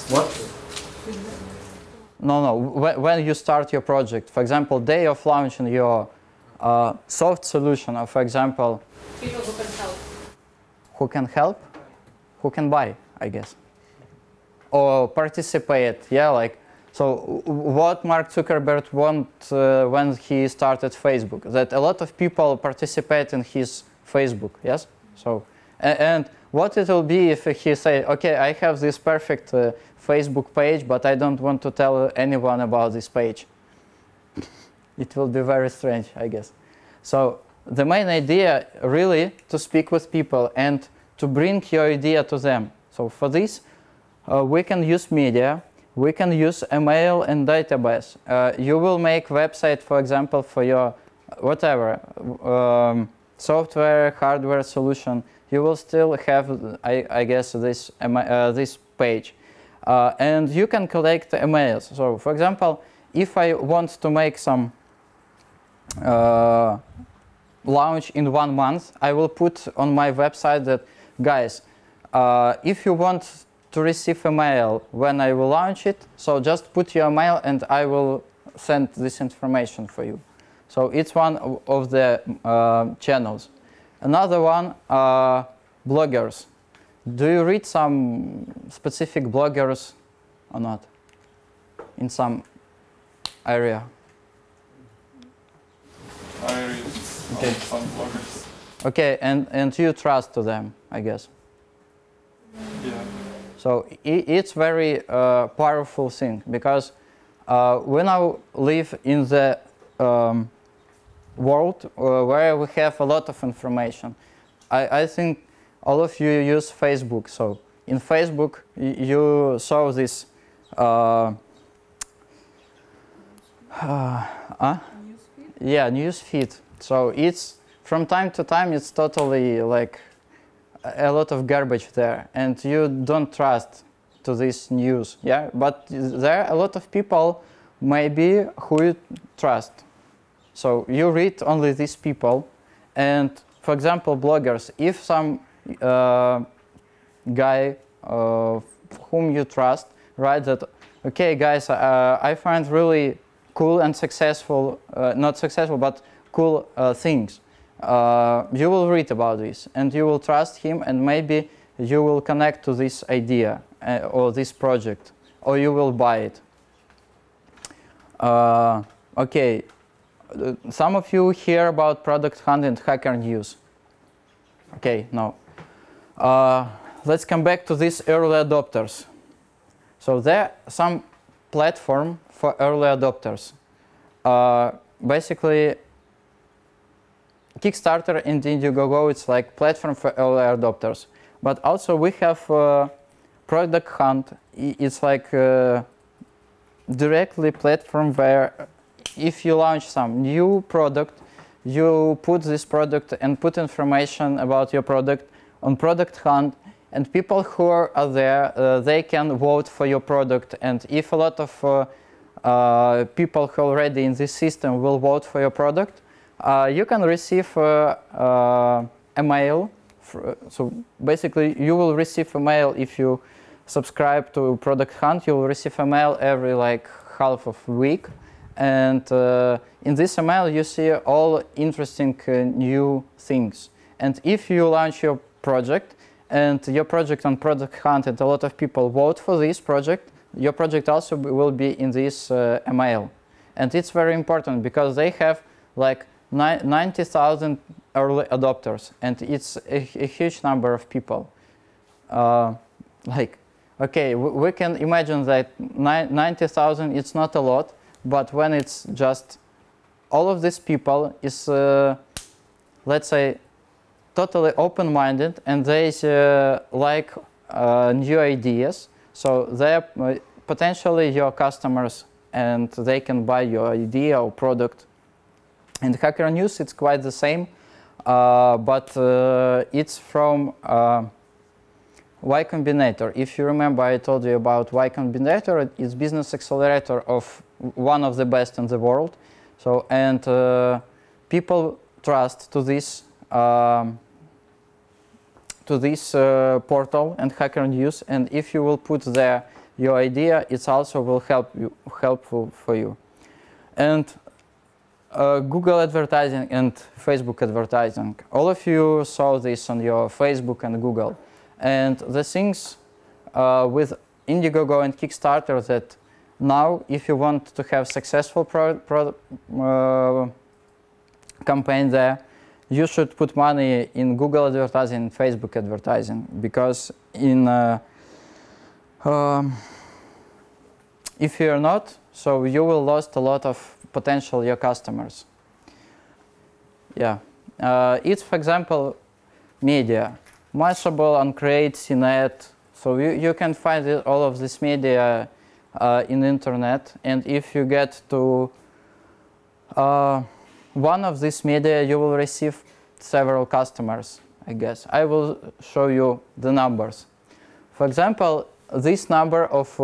What? No. When you start your project, for example, day of launching your soft solution, or for example, People who can help. Who can help? Who can buy, I guess. Or participate, yeah, like, so what Mark Zuckerberg wanted when he started Facebook, that a lot of people participate in his Facebook, yes? So, and what it will be if he say, okay, I have this perfect Facebook page, but I don't want to tell anyone about this page. It will be very strange, I guess. So the main idea really to speak with people and to bring your idea to them. So for this, we can use media, we can use email and database. You will make website, for example, for your whatever, software, hardware solution. You will still have, I guess, this page. And you can collect emails. So for example, if I want to make some launch in 1 month, I will put on my website that, guys, if you want to receive a mail when I will launch it, so just put your mail and I will send this information for you. So it's one of the channels. Another one, bloggers. Do you read some specific bloggers or not in some area? I read some bloggers. Okay, and you trust to them, I guess. Yeah. So it's very powerful thing, because we now live in the world where we have a lot of information. I think all of you use Facebook. So in Facebook you saw this news feed. So it's from time to time it's totally like a lot of garbage there, and you don't trust to this news, yeah? But there are a lot of people maybe who you trust. So you read only these people, and for example, bloggers, if some guy whom you trust writes that, okay guys, I find really cool and successful, not successful, but cool things. You will read about this and you will trust him, and maybe you will connect to this idea or this project, or you will buy it. Okay, some of you hear about Product Hunt and Hacker News. Okay, no. Let's come back to these early adopters. So there are some platform for early adopters. Basically, Kickstarter and Indiegogo, it's like platform for early adopters. But also we have Product Hunt. It's like directly platform where if you launch some new product, you put this product and put information about your product on Product Hunt, and people who are there, they can vote for your product. And if a lot of people who are already in this system will vote for your product, you can receive a mail. So basically, you will receive a mail if you subscribe to Product Hunt. You will receive a mail every like half of a week, and in this email you see all interesting new things. And if you launch your project and your project on Product Hunt and a lot of people vote for this project, your project also will be in this email. And it's very important because they have like 90,000 early adopters, and it's a huge number of people. Like, okay, we can imagine that 90,000, it's not a lot, but when it's just all of these people is, let's say, totally open-minded, and they like new ideas, so they're potentially your customers, and they can buy your idea or product. In Hacker News, it's quite the same, but it's from Y Combinator. If you remember, I told you about Y Combinator. It's business accelerator of one of the best in the world. So, and people trust to this portal and Hacker News. And if you will put there your idea, it also will helpful for you. And Google advertising and Facebook advertising. All of you saw this on your Facebook and Google. And the things with Indiegogo and Kickstarter that now, if you want to have successful campaign there, you should put money in Google advertising and Facebook advertising, because if you're not, so you will lose a lot of potential your customers. Yeah, it's, for example, media, Mashable, Uncreate, CNET. So you can find all of this media in the internet, and if you get to one of these media, you will receive several customers, I guess. I will show you the numbers. For example, this number of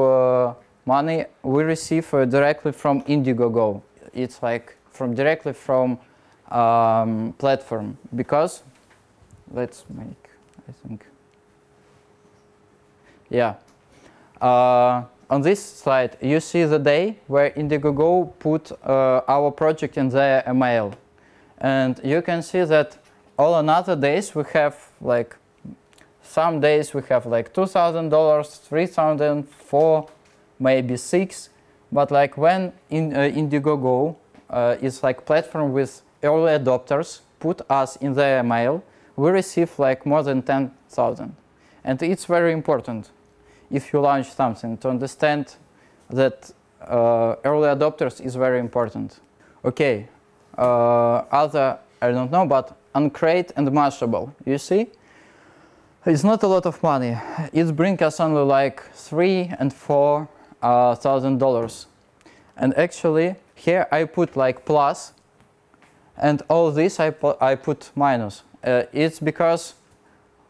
money we receive directly from Indiegogo. It's like directly from platform, because let's make, I think, yeah. On this slide, you see the day where Indiegogo put our project in their email. And you can see that all on other days we have like, some days we have like $2,000, $3,000, $4,000, maybe $6,000. But like when Indiegogo is like platform with early adopters put us in their email, we receive like more than 10,000. And it's very important if you launch something to understand that early adopters is very important. Okay, other, I don't know, but Uncreate and Mashable, you see? It's not a lot of money. It brings us only like $3,000 and $4,000. And actually, here I put like plus, and all this I put minus. It's because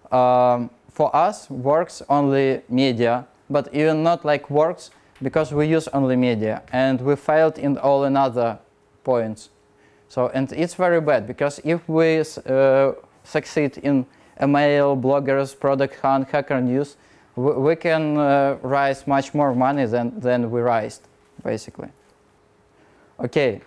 for us works only media, but even not like works because we use only media, and we failed in all another points. So, and it's very bad, because if we succeed in email, bloggers, product hunt, hacker news, we can raise much more money than we raised, basically. Okay,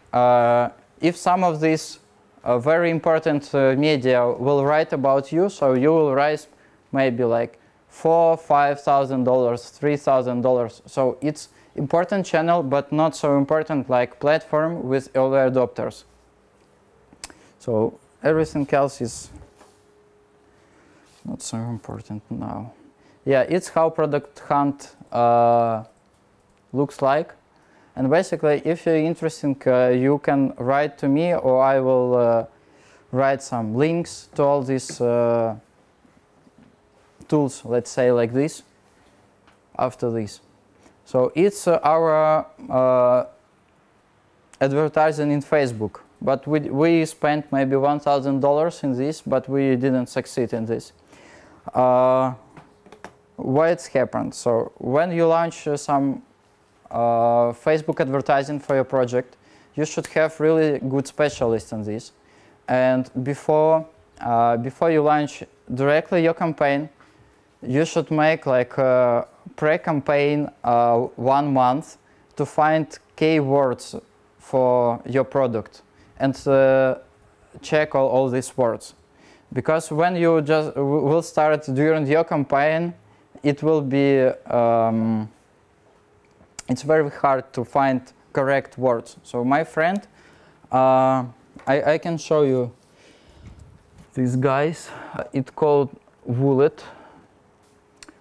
if some of these very important media will write about you, so you will raise maybe like $4,000, $5,000, $3,000. So it's important channel, but not so important like platform with early adopters. So everything else is not so important now. Yeah, it's how Product Hunt looks like. And basically, if you're interested, you can write to me, or I will write some links to all these tools, let's say like this, after this. So it's our advertising in Facebook. But we spent maybe $1,000 in this, but we didn't succeed in this. Why it's happened? So when you launch some Facebook advertising for your project, you should have really good specialists in this. And before you launch directly your campaign, you should make like a pre-campaign 1 month to find keywords for your product and check all these words. Because when you just will start during your campaign, it will be it's very hard to find correct words. So my friend, I can show you these guys. It's called Woolet.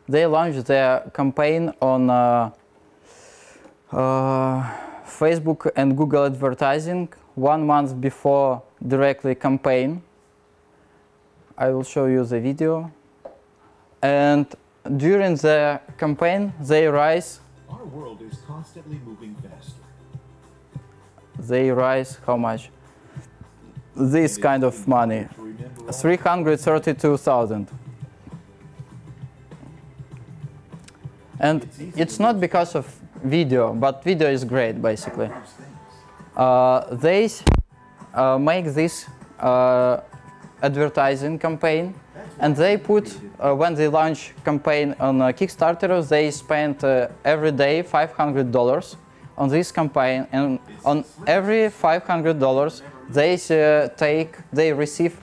They launched their campaign on Facebook and Google advertising 1 month before directly campaign. I will show you the video. And during the campaign, they rise. Our world is constantly moving faster. They rise how much? This kind of money, 332,000. And it's not because of video, but video is great, basically. They make this advertising campaign, and they put, when they launch campaign on Kickstarter, they spend every day $500 on this campaign, and on every $500 they receive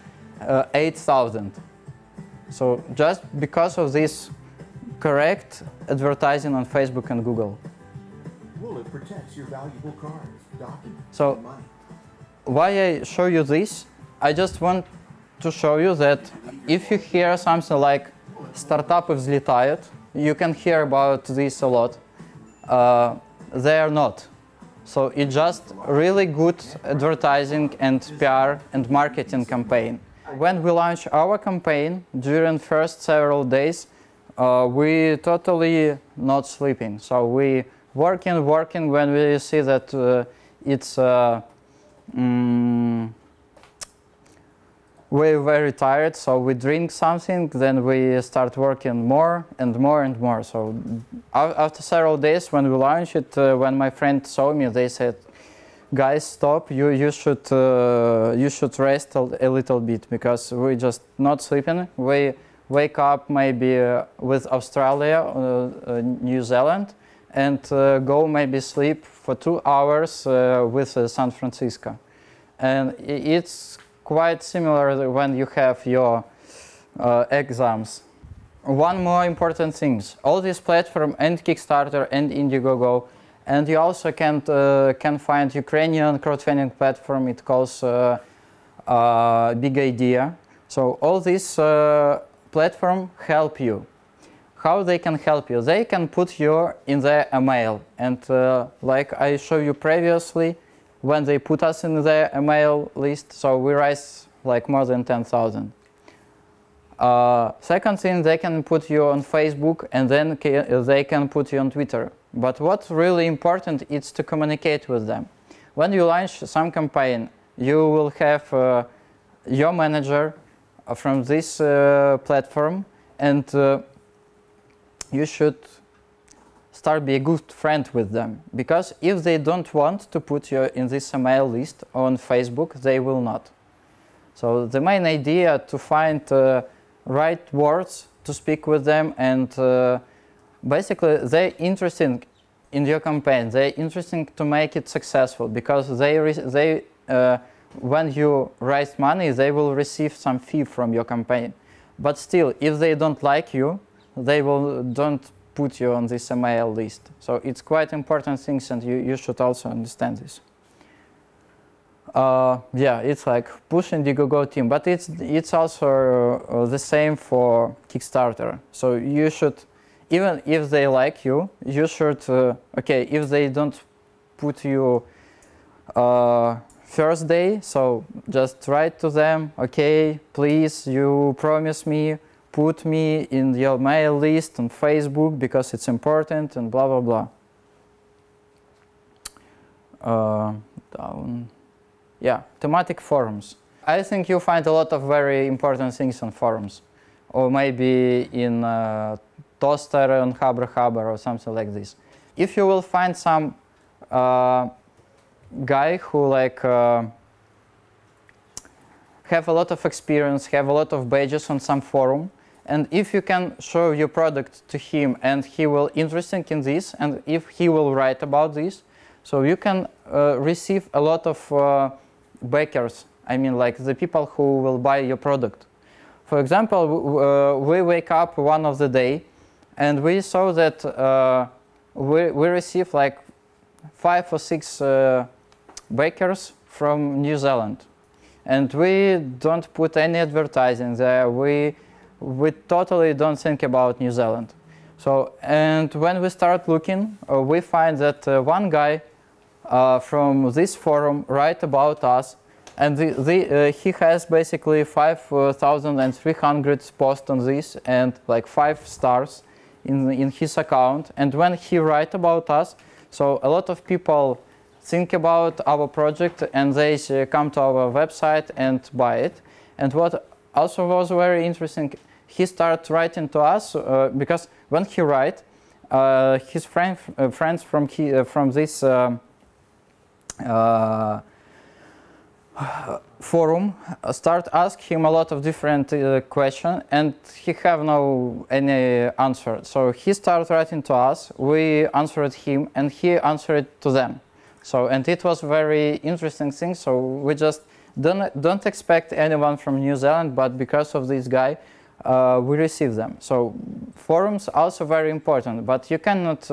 8,000. So just because of this correct advertising on Facebook and Google. Well, it protects your valuable cards, documents, So and money. why I show you this, I just want to show you that if you hear something like "стартапы взлетают," you can hear about this a lot. They are not. So it's just really good advertising and PR and marketing campaign. When we launch our campaign, during first several days, we totally not sleeping. So we working when we see that it's we're very tired, so we drink something, then we start working more and more and more. So after several days when we launched it, when my friend saw me, they said, guys, stop, you should rest a little bit, because we just not sleeping. We wake up maybe with Australia, New Zealand, and go maybe sleep for 2 hours with San Francisco. And it's quite similar when you have your exams. One more important thing, all these platforms and Kickstarter and Indiegogo, and you also can find Ukrainian crowdfunding platform, it calls Big Idea. So all these platforms help you. How they can help you? They can put you in their email, and like I showed you previously, when they put us in their email list, so we raise like more than 10,000. Second thing, they can put you on Facebook, and then they can put you on Twitter. But what's really important is to communicate with them. When you launch some campaign, you will have your manager from this platform, and you should start be a good friend with them, because if they don't want to put you in this email list on Facebook, they will not. So the main idea to find right words to speak with them, and basically they're interested in your campaign. They're interested to make it successful, because when you raise money, they will receive some fee from your campaign. But still, if they don't like you, they don't put you on this email list. So it's quite important things, and you should also understand this. Yeah, it's like push Indiegogo team, but it's also the same for Kickstarter. So you should, even if they like you, you should, okay, if they don't put you first day, so just write to them, okay, please, you promise me, put me in your mail list on Facebook because it's important, and blah, blah, blah. Yeah, thematic forums. I think you find a lot of very important things on forums, or maybe in Toaster on Haber or something like this. If you will find some guy who like have a lot of experience, have a lot of badges on some forum, and if you can show your product to him and he will interested in this, and if he will write about this, so you can receive a lot of backers, I mean like the people who will buy your product. For example, we wake up one of the day and we saw that we received like 5 or 6 bakers from New Zealand, and we don't put any advertising there. We totally don't think about New Zealand. So, and when we start looking, we find that one guy from this forum write about us, and he has basically 5,300 posts on this and like 5 stars in his account. And when he write about us, so a lot of people think about our project and they come to our website and buy it. And what also was very interesting, he started writing to us because when he write, his friends from this forum, start ask him a lot of different questions, and he have no any answer. So he started writing to us, we answered him, and he answered to them. So, and it was very interesting thing. So we just don't expect anyone from New Zealand, but because of this guy, we receive them. So forums also very important, but you cannot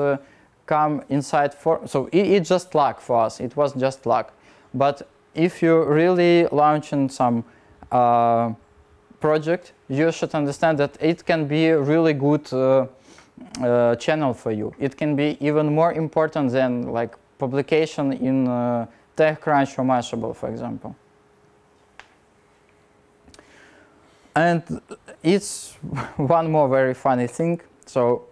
come inside for. So it's just luck for us. It was just luck, but if you really launching some project, you should understand that it can be a really good channel for you. It can be even more important than like publication in TechCrunch or Mashable, for example. And it's one more very funny thing. So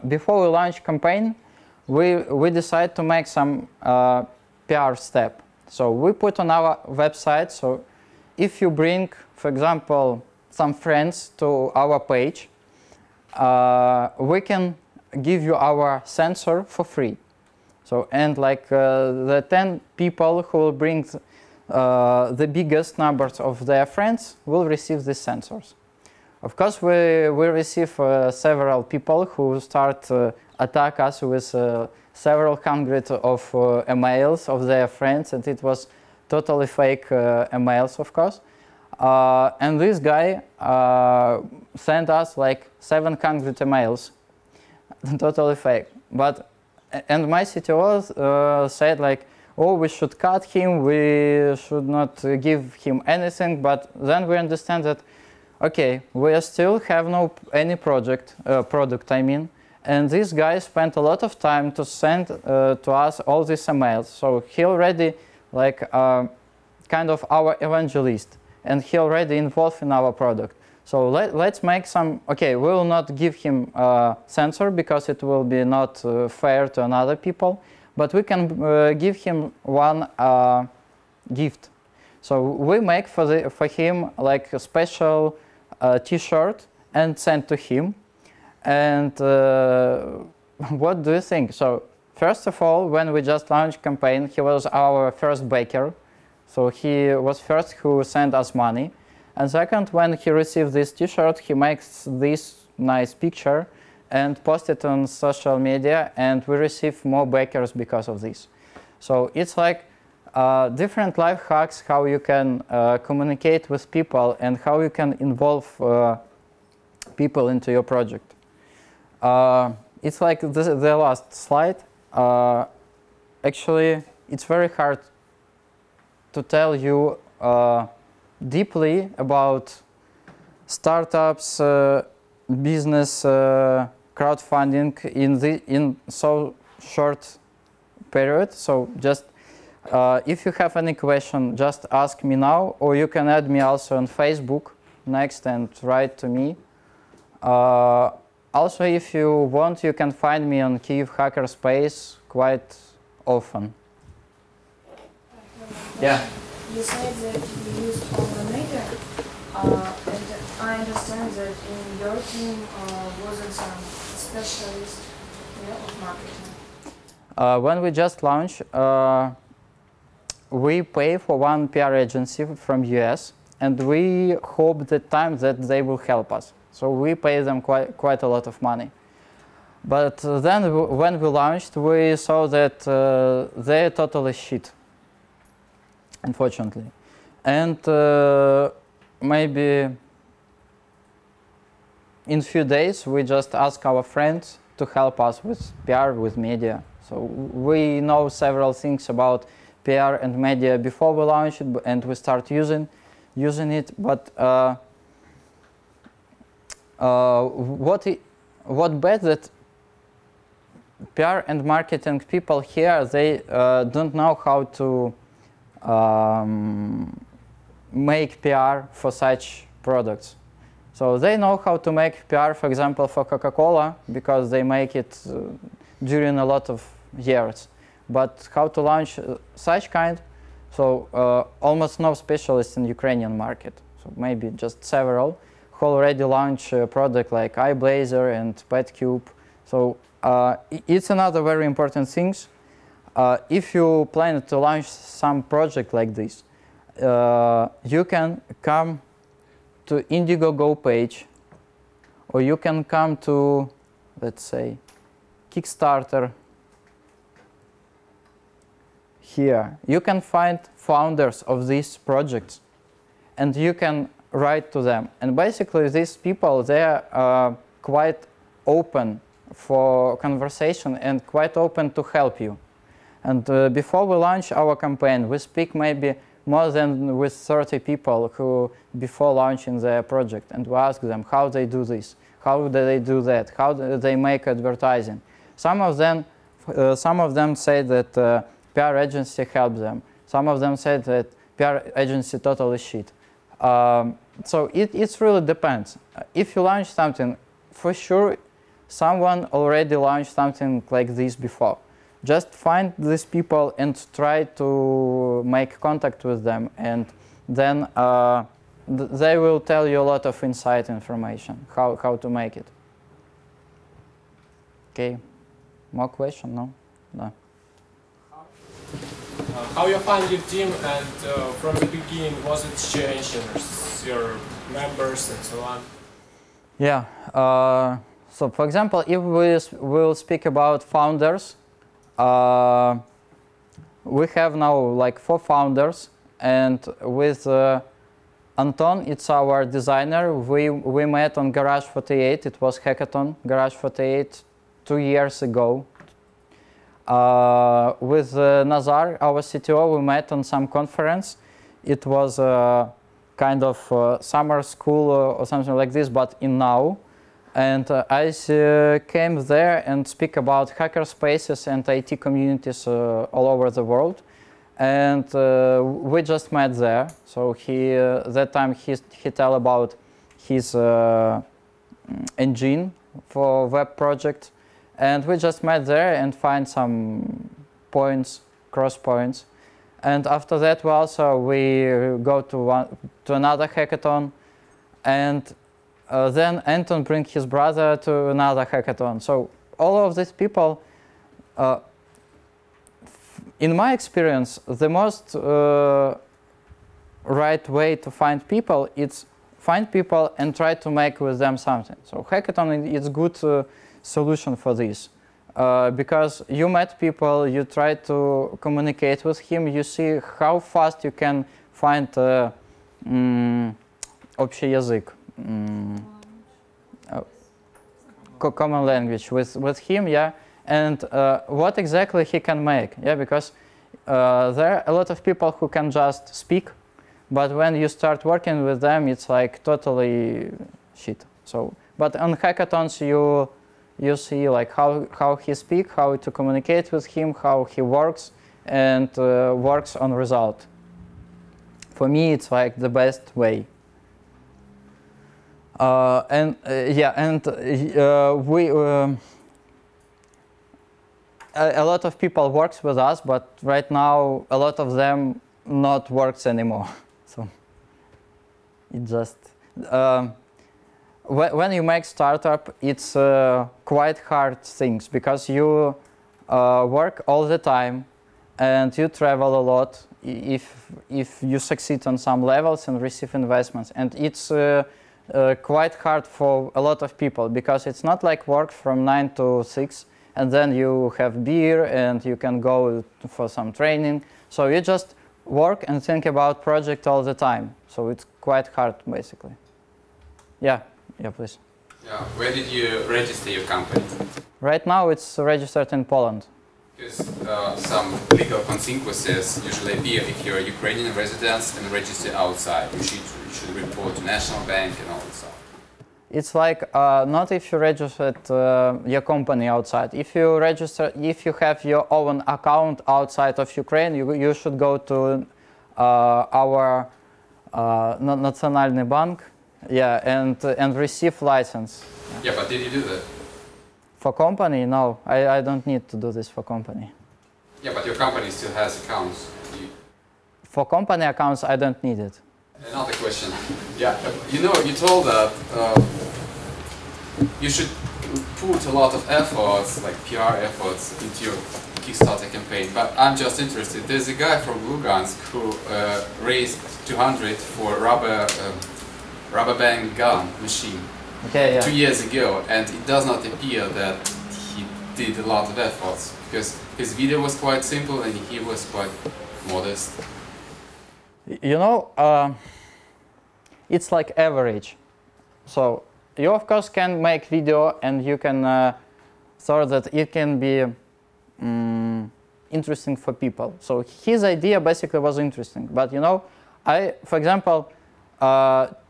before we launch campaign, we decide to make some PR step. So we put on our website, so if you bring, for example, some friends to our page, we can give you our sensor for free. So, and like the 10 people who will bring the biggest numbers of their friends will receive these sensors. Of course, we receive several people who start attack us with several hundred of emails of their friends, and it was totally fake emails, of course. And this guy sent us like 700 emails, totally fake. But and my CTO said like, oh, we should cut him, we should not give him anything. But then we understand that, okay, we still have any product, I mean. And this guy spent a lot of time to send to us all these emails. So he already like kind of our evangelist, and he already involved in our product. So let's make some, okay, we will not give him a sensor because it will be not fair to another people, but we can give him one gift. So we make for him like a special t-shirt and send to him. And what do you think? So first of all, when we just launched campaign, he was our first baker. So he was first who sent us money. And second, when he received this t-shirt, he makes this nice picture and post it on social media, and we receive more bakers because of this. So it's like different life hacks, how you can communicate with people and how you can involve people into your project. It's like the last slide. Actually, it's very hard to tell you deeply about startups, business, crowdfunding in so short period. So just if you have any question, just ask me now, or you can add me also on Facebook next and write to me. Also, if you want, you can find me on Kyiv Hackerspace quite often. Yeah. You said that you used Automator, and I understand that in your team wasn't some specialist of marketing. When we just launched, we pay for one PR agency from US, and we hope the time that they will help us. So we pay them quite a lot of money. But then when we launched, we saw that they're totally shit, unfortunately. And maybe in a few days, we just ask our friends to help us with PR, with media. So we know several things about PR and media before we launch it, and we start using it. But what bad that PR and marketing people here, they don't know how to make PR for such products. So they know how to make PR, for example, for Coca-Cola, because they make it during a lot of years. But how to launch such kind, so almost no specialists in Ukrainian market. So maybe just several who already launch a product like iBlazer and PetCube. So it's another very important thing. If you plan to launch some project like this, you can come to Indiegogo page, or you can come to, let's say, Kickstarter. Here, you can find founders of these projects, and you can write to them. And basically, these people, they are quite open for conversation and quite open to help you. And before we launch our campaign, we speak maybe more than with 30 people who before launching their project, and we ask them how they do this, how do they do that, how do they make advertising. Some of them say that PR agency helps them. Some of them say that PR agency totally shit. So it really depends. If you launch something, for sure, someone already launched something like this before. Just find these people and try to make contact with them, and then they will tell you a lot of inside information, how to make it. Okay, more question? No? No. How you find your team, and from the beginning, was it changing your members and so on? Yeah. So, for example, if we will speak about founders, we have now like 4 founders, and with Anton, it's our designer. We met on Garage 48. It was hackathon Garage 48 2 years ago. With Nazar, our CTO, we met on some conference. It was kind of summer school or something like this, but in now. And I came there and speak about hacker spaces and IT communities all over the world. And we just met there. So that time he tell about his engine for web project. And we just met there and find some points, cross points. And after that, we go to another hackathon, and then Anton bring his brother to another hackathon. So all of these people, in my experience, the most right way to find people, it's find people and try to make with them something. So hackathon is good solution for this, because you met people, you try to communicate with him, you see how fast you can find общий язык, common language with him, yeah, and what exactly he can make, yeah, because there are a lot of people who can just speak, but when you start working with them, it's like totally shit. So, but on hackathons, you see like how he speaks, how to communicate with him, how he works, and works on result. For me, it's like the best way. A lot of people works with us, but right now a lot of them not works anymore. So it just. When you make startup, it's quite hard things, because you work all the time and you travel a lot if you succeed on some levels and receive investments. And it's quite hard for a lot of people, because it's not like work from 9 to 6 and then you have beer and you can go for some training. So you just work and think about project all the time. So it's quite hard, basically. Yeah. Yeah, please. Yeah. Where did you register your company? Right now it's registered in Poland. Because some legal consequences usually appear if you're a Ukrainian resident and register outside. You should report to National Bank and all that stuff. It's like not if you registered your company outside. If you have your own account outside of Ukraine, you should go to our Nationalny Bank. Yeah, and receive license. Yeah, but did you do that? For company, no. I don't need to do this for company. Yeah, but your company still has accounts. For company accounts, I don't need it. Another question. Yeah, you told that you should put a lot of efforts, like PR efforts, into your Kickstarter campaign, but I'm just interested. There's a guy from Lugansk who raised 200 for rubber band gun machine 2 years ago, and it does not appear that he did a lot of efforts, because his video was quite simple and he was quite modest. You know, it's like average. So you of course can make video and you can so that it can be interesting for people. So his idea basically was interesting, but you know, for example,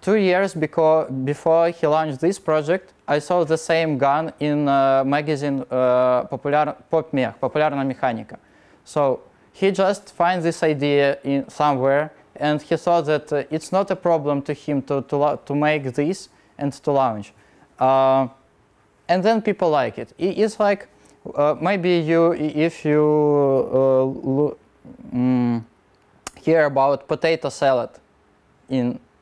2 years before he launched this project, I saw the same gun in magazine Popularna Mechanika. So he just finds this idea in somewhere, and he thought that it's not a problem to him to make this and to launch. And then people like it. It's like maybe if you hear about potato salad,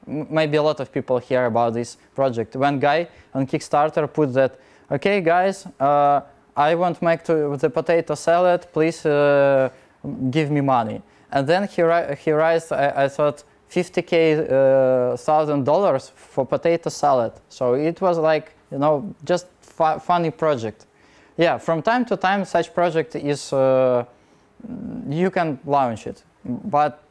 maybe a lot of people hear about this project. One guy on Kickstarter put that, okay guys, I want to make the potato salad, please give me money. And then he raised, I thought, $50,000 for potato salad. So it was like, you know, just funny project. Yeah, from time to time such project is, you can launch it, but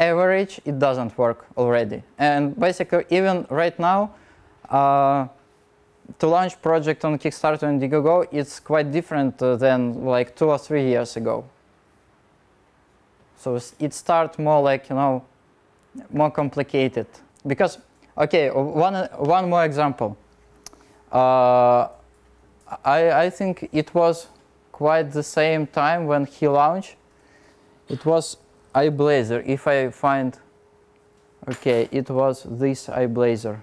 average it doesn't work already. And basically even right now, to launch project on Kickstarter and Indiegogo, it's quite different than like 2 or 3 years ago. So it starts more like, you know, more complicated. Because, okay, one more example. I think it was quite the same time when he launched. It was iBlazer, if I find, okay, it was this iBlazer.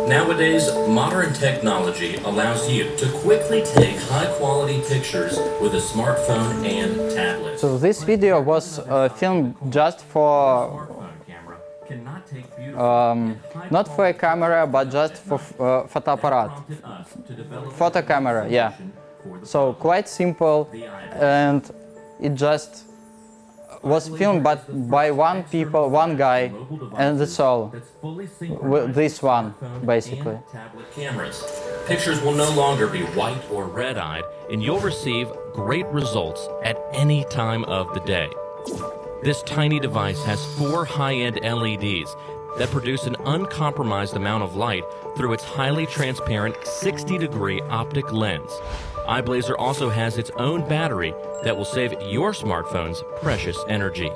Nowadays, modern technology allows you to quickly take high-quality pictures with a smartphone and tablet. So this video was filmed just for, not for a camera, but just for photoapparat. Photo camera, yeah. So quite simple, and it just was filmed by one guy, and that's all. This one, basically. Cameras. Pictures will no longer be white or red-eyed, and you'll receive great results at any time of the day. This tiny device has 4 high-end LEDs that produce an uncompromised amount of light through its highly transparent 60-degree optic lens. iBlazer also has its own battery that will save your smartphone's precious energy.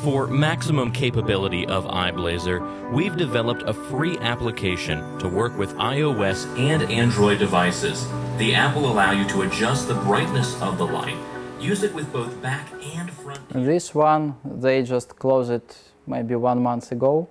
For maximum capability of iBlazer, we've developed a free application to work with iOS and Android devices. The app will allow you to adjust the brightness of the light. Use it with both back and front. This one, they just closed it maybe 1 month ago.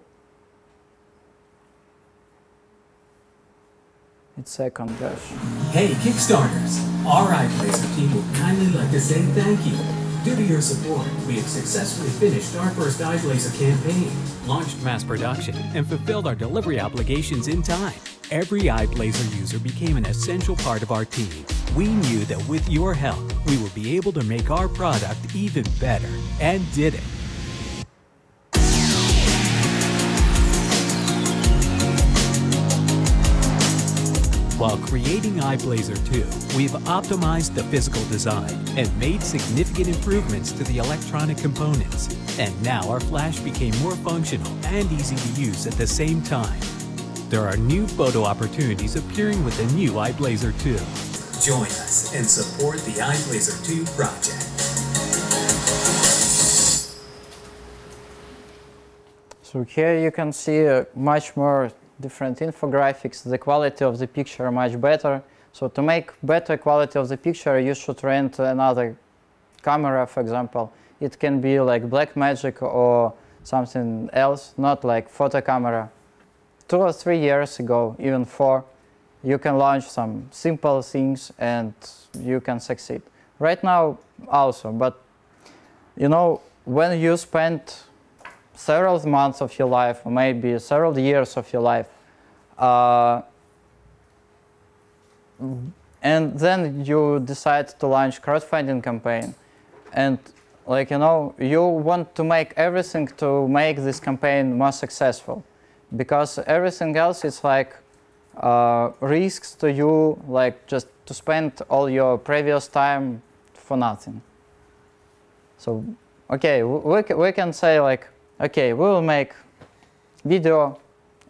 It's second, Josh. Hey Kickstarters! Our iBlazer team would kindly like to say thank you. Due to your support, we have successfully finished our first iBlazer campaign, launched mass production, and fulfilled our delivery obligations in time. Every iBlazer user became an essential part of our team. We knew that with your help, we would be able to make our product even better, and did it. While creating iBlazer 2, we've optimized the physical design and made significant improvements to the electronic components. And now our flash became more functional and easy to use at the same time. There are new photo opportunities appearing with the new iBlazer 2. Join us and support the iBlazer 2 project. So here you can see much more different infographics, the quality of the picture much better. So to make better quality of the picture, you should rent another camera, for example. It can be like Blackmagic or something else, not like photo camera. 2 or 3 years ago, even 4, you can launch some simple things and you can succeed. Right now also, but you know, when you spend several months of your life, or maybe several years of your life, and then you decide to launch crowdfunding campaign, and like, you know, you want to make everything to make this campaign more successful, because everything else is like risks to you, like just to spend all your previous time for nothing. So, okay, we can say like, okay, we will make video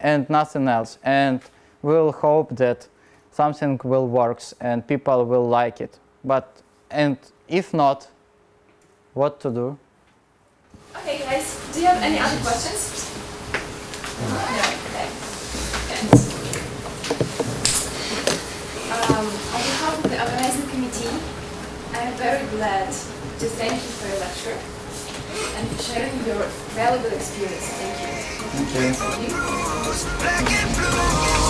and nothing else, and we'll hope that something will work and people will like it. But, and if not, what to do? Okay, guys, do you have any other questions? No. Okay. On behalf of the organizing committee, I am very glad to thank you for your lecture and for sharing your valuable experience. Thank you. Thank you. Thank you.